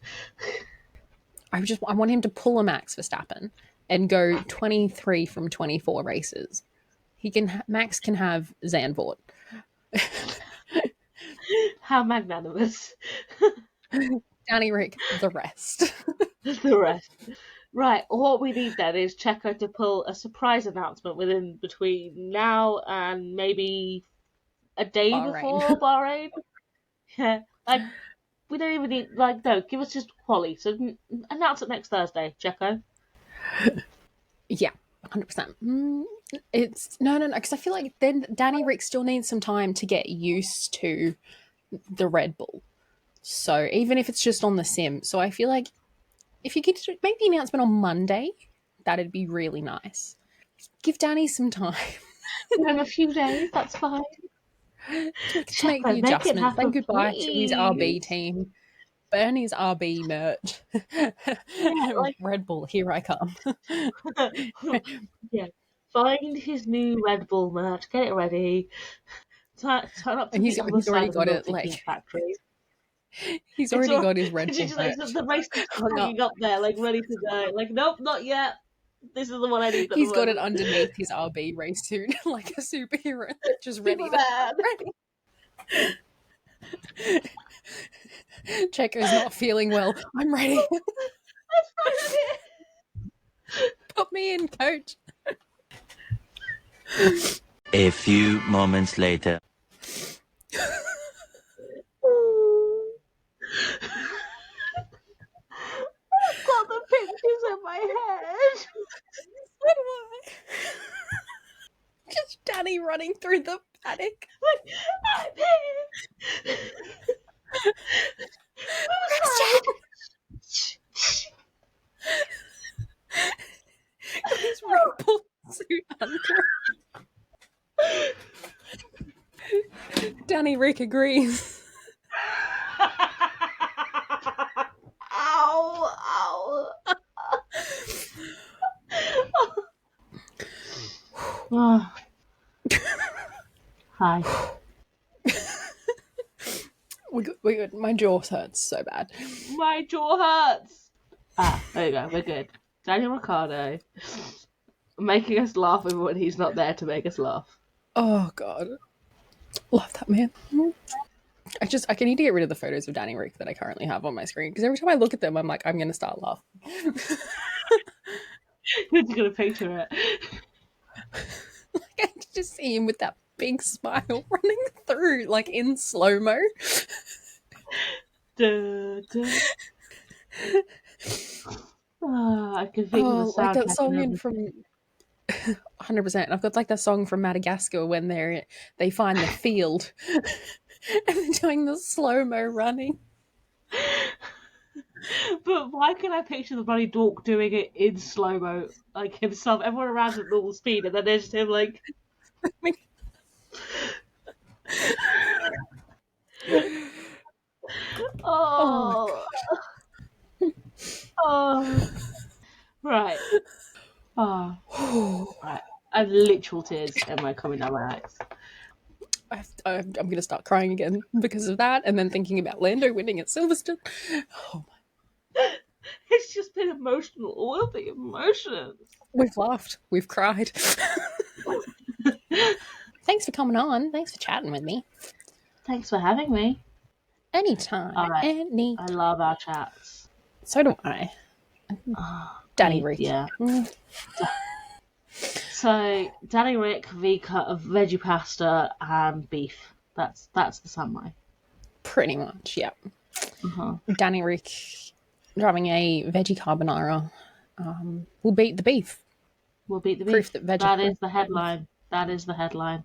I want him to pull a Max Verstappen and go 23 from 24 races. Max can have Zandvoort.
How magnanimous.
Danny Rick, the rest.
The rest. Right, what we need then is Checo to pull a surprise announcement between now and maybe a day before Bahrain. Yeah, like, we don't even need, like, no, give us just quali. So announce it next Thursday, Checo.
Yeah, 100%. It's no, because I feel like then Danny Rick still needs some time to get used to the Red Bull. So even if it's just on the sim, so I feel like if you could make the announcement on Monday, that'd be really nice. Give Danny some time.
Give him a few days, that's fine.
to make the adjustment. Say goodbye to his RB team. Burn his RB merch. Red Bull, here I come.
Yeah. Find his new Red Bull merch, get it ready. Turn up to the other side of the milk picking factory.
He's already got his Red Bull merch.
The race is hanging up there, like, ready to go. Like, nope, not yet. This is the one I need.
He's got it underneath his RB race suit, like a superhero, just ready Checo's not feeling well. I'm ready. Put me in, coach.
A few moments later.
I've got the pictures in my head.
So do I. Just Danny running through the paddock.
I'm here.
His Red Bull suit under. Danny Rick agrees.
Ow! Oh. Hi.
We good. My jaw hurts so bad.
My jaw hurts. There you go. We're good. Daniel Ricciardo making us laugh even when he's not there to make us laugh.
Oh God, love that man. I need to get rid of the photos of Danny Rick that I currently have on my screen because every time I look at them, I'm like, I'm gonna start laughing.
You're just gonna picture it.
Like, I just see him with that big smile running through, like in slow mo.
I can think of the sound
like that song in from 100%. I've got like that song from Madagascar when they find the field and they're doing the slow mo running.
But why can I picture the bloody dork doing it in slow-mo, like himself, everyone around at normal speed, and then there's just him like... Oh. Oh. Right. Oh. Right. I have literal tears in my coming down my eyes.
I'm going to start crying again because of that, and then thinking about Lando winning at Silverstone. Oh my.
It's just been emotional, all of the emotions.
We've laughed, we've cried. Thanks for coming on. Thanks for chatting with me.
Thanks for having me.
Anytime.
All right.
Any.
I love our chats.
So do I. Danny Rick.
Yeah. So, Danny Rick, V-cut of veggie pasta and beef. That's the samurai.
Pretty much, yeah. Danny Rick driving a veggie carbonara will beat the beef.
We'll beat the beef.
Proof that veggie.
That is the headline. That is the headline.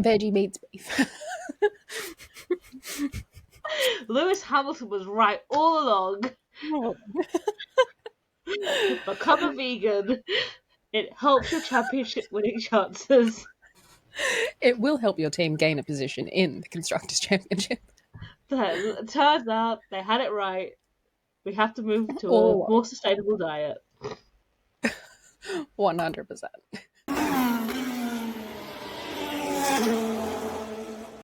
Veggie beats beef.
Lewis Hamilton was right all along. Become a vegan. It helps your championship winning chances.
It will help your team gain a position in the Constructors' Championship.
Then, turns out they had it right. We have to move to a more sustainable diet.
100%.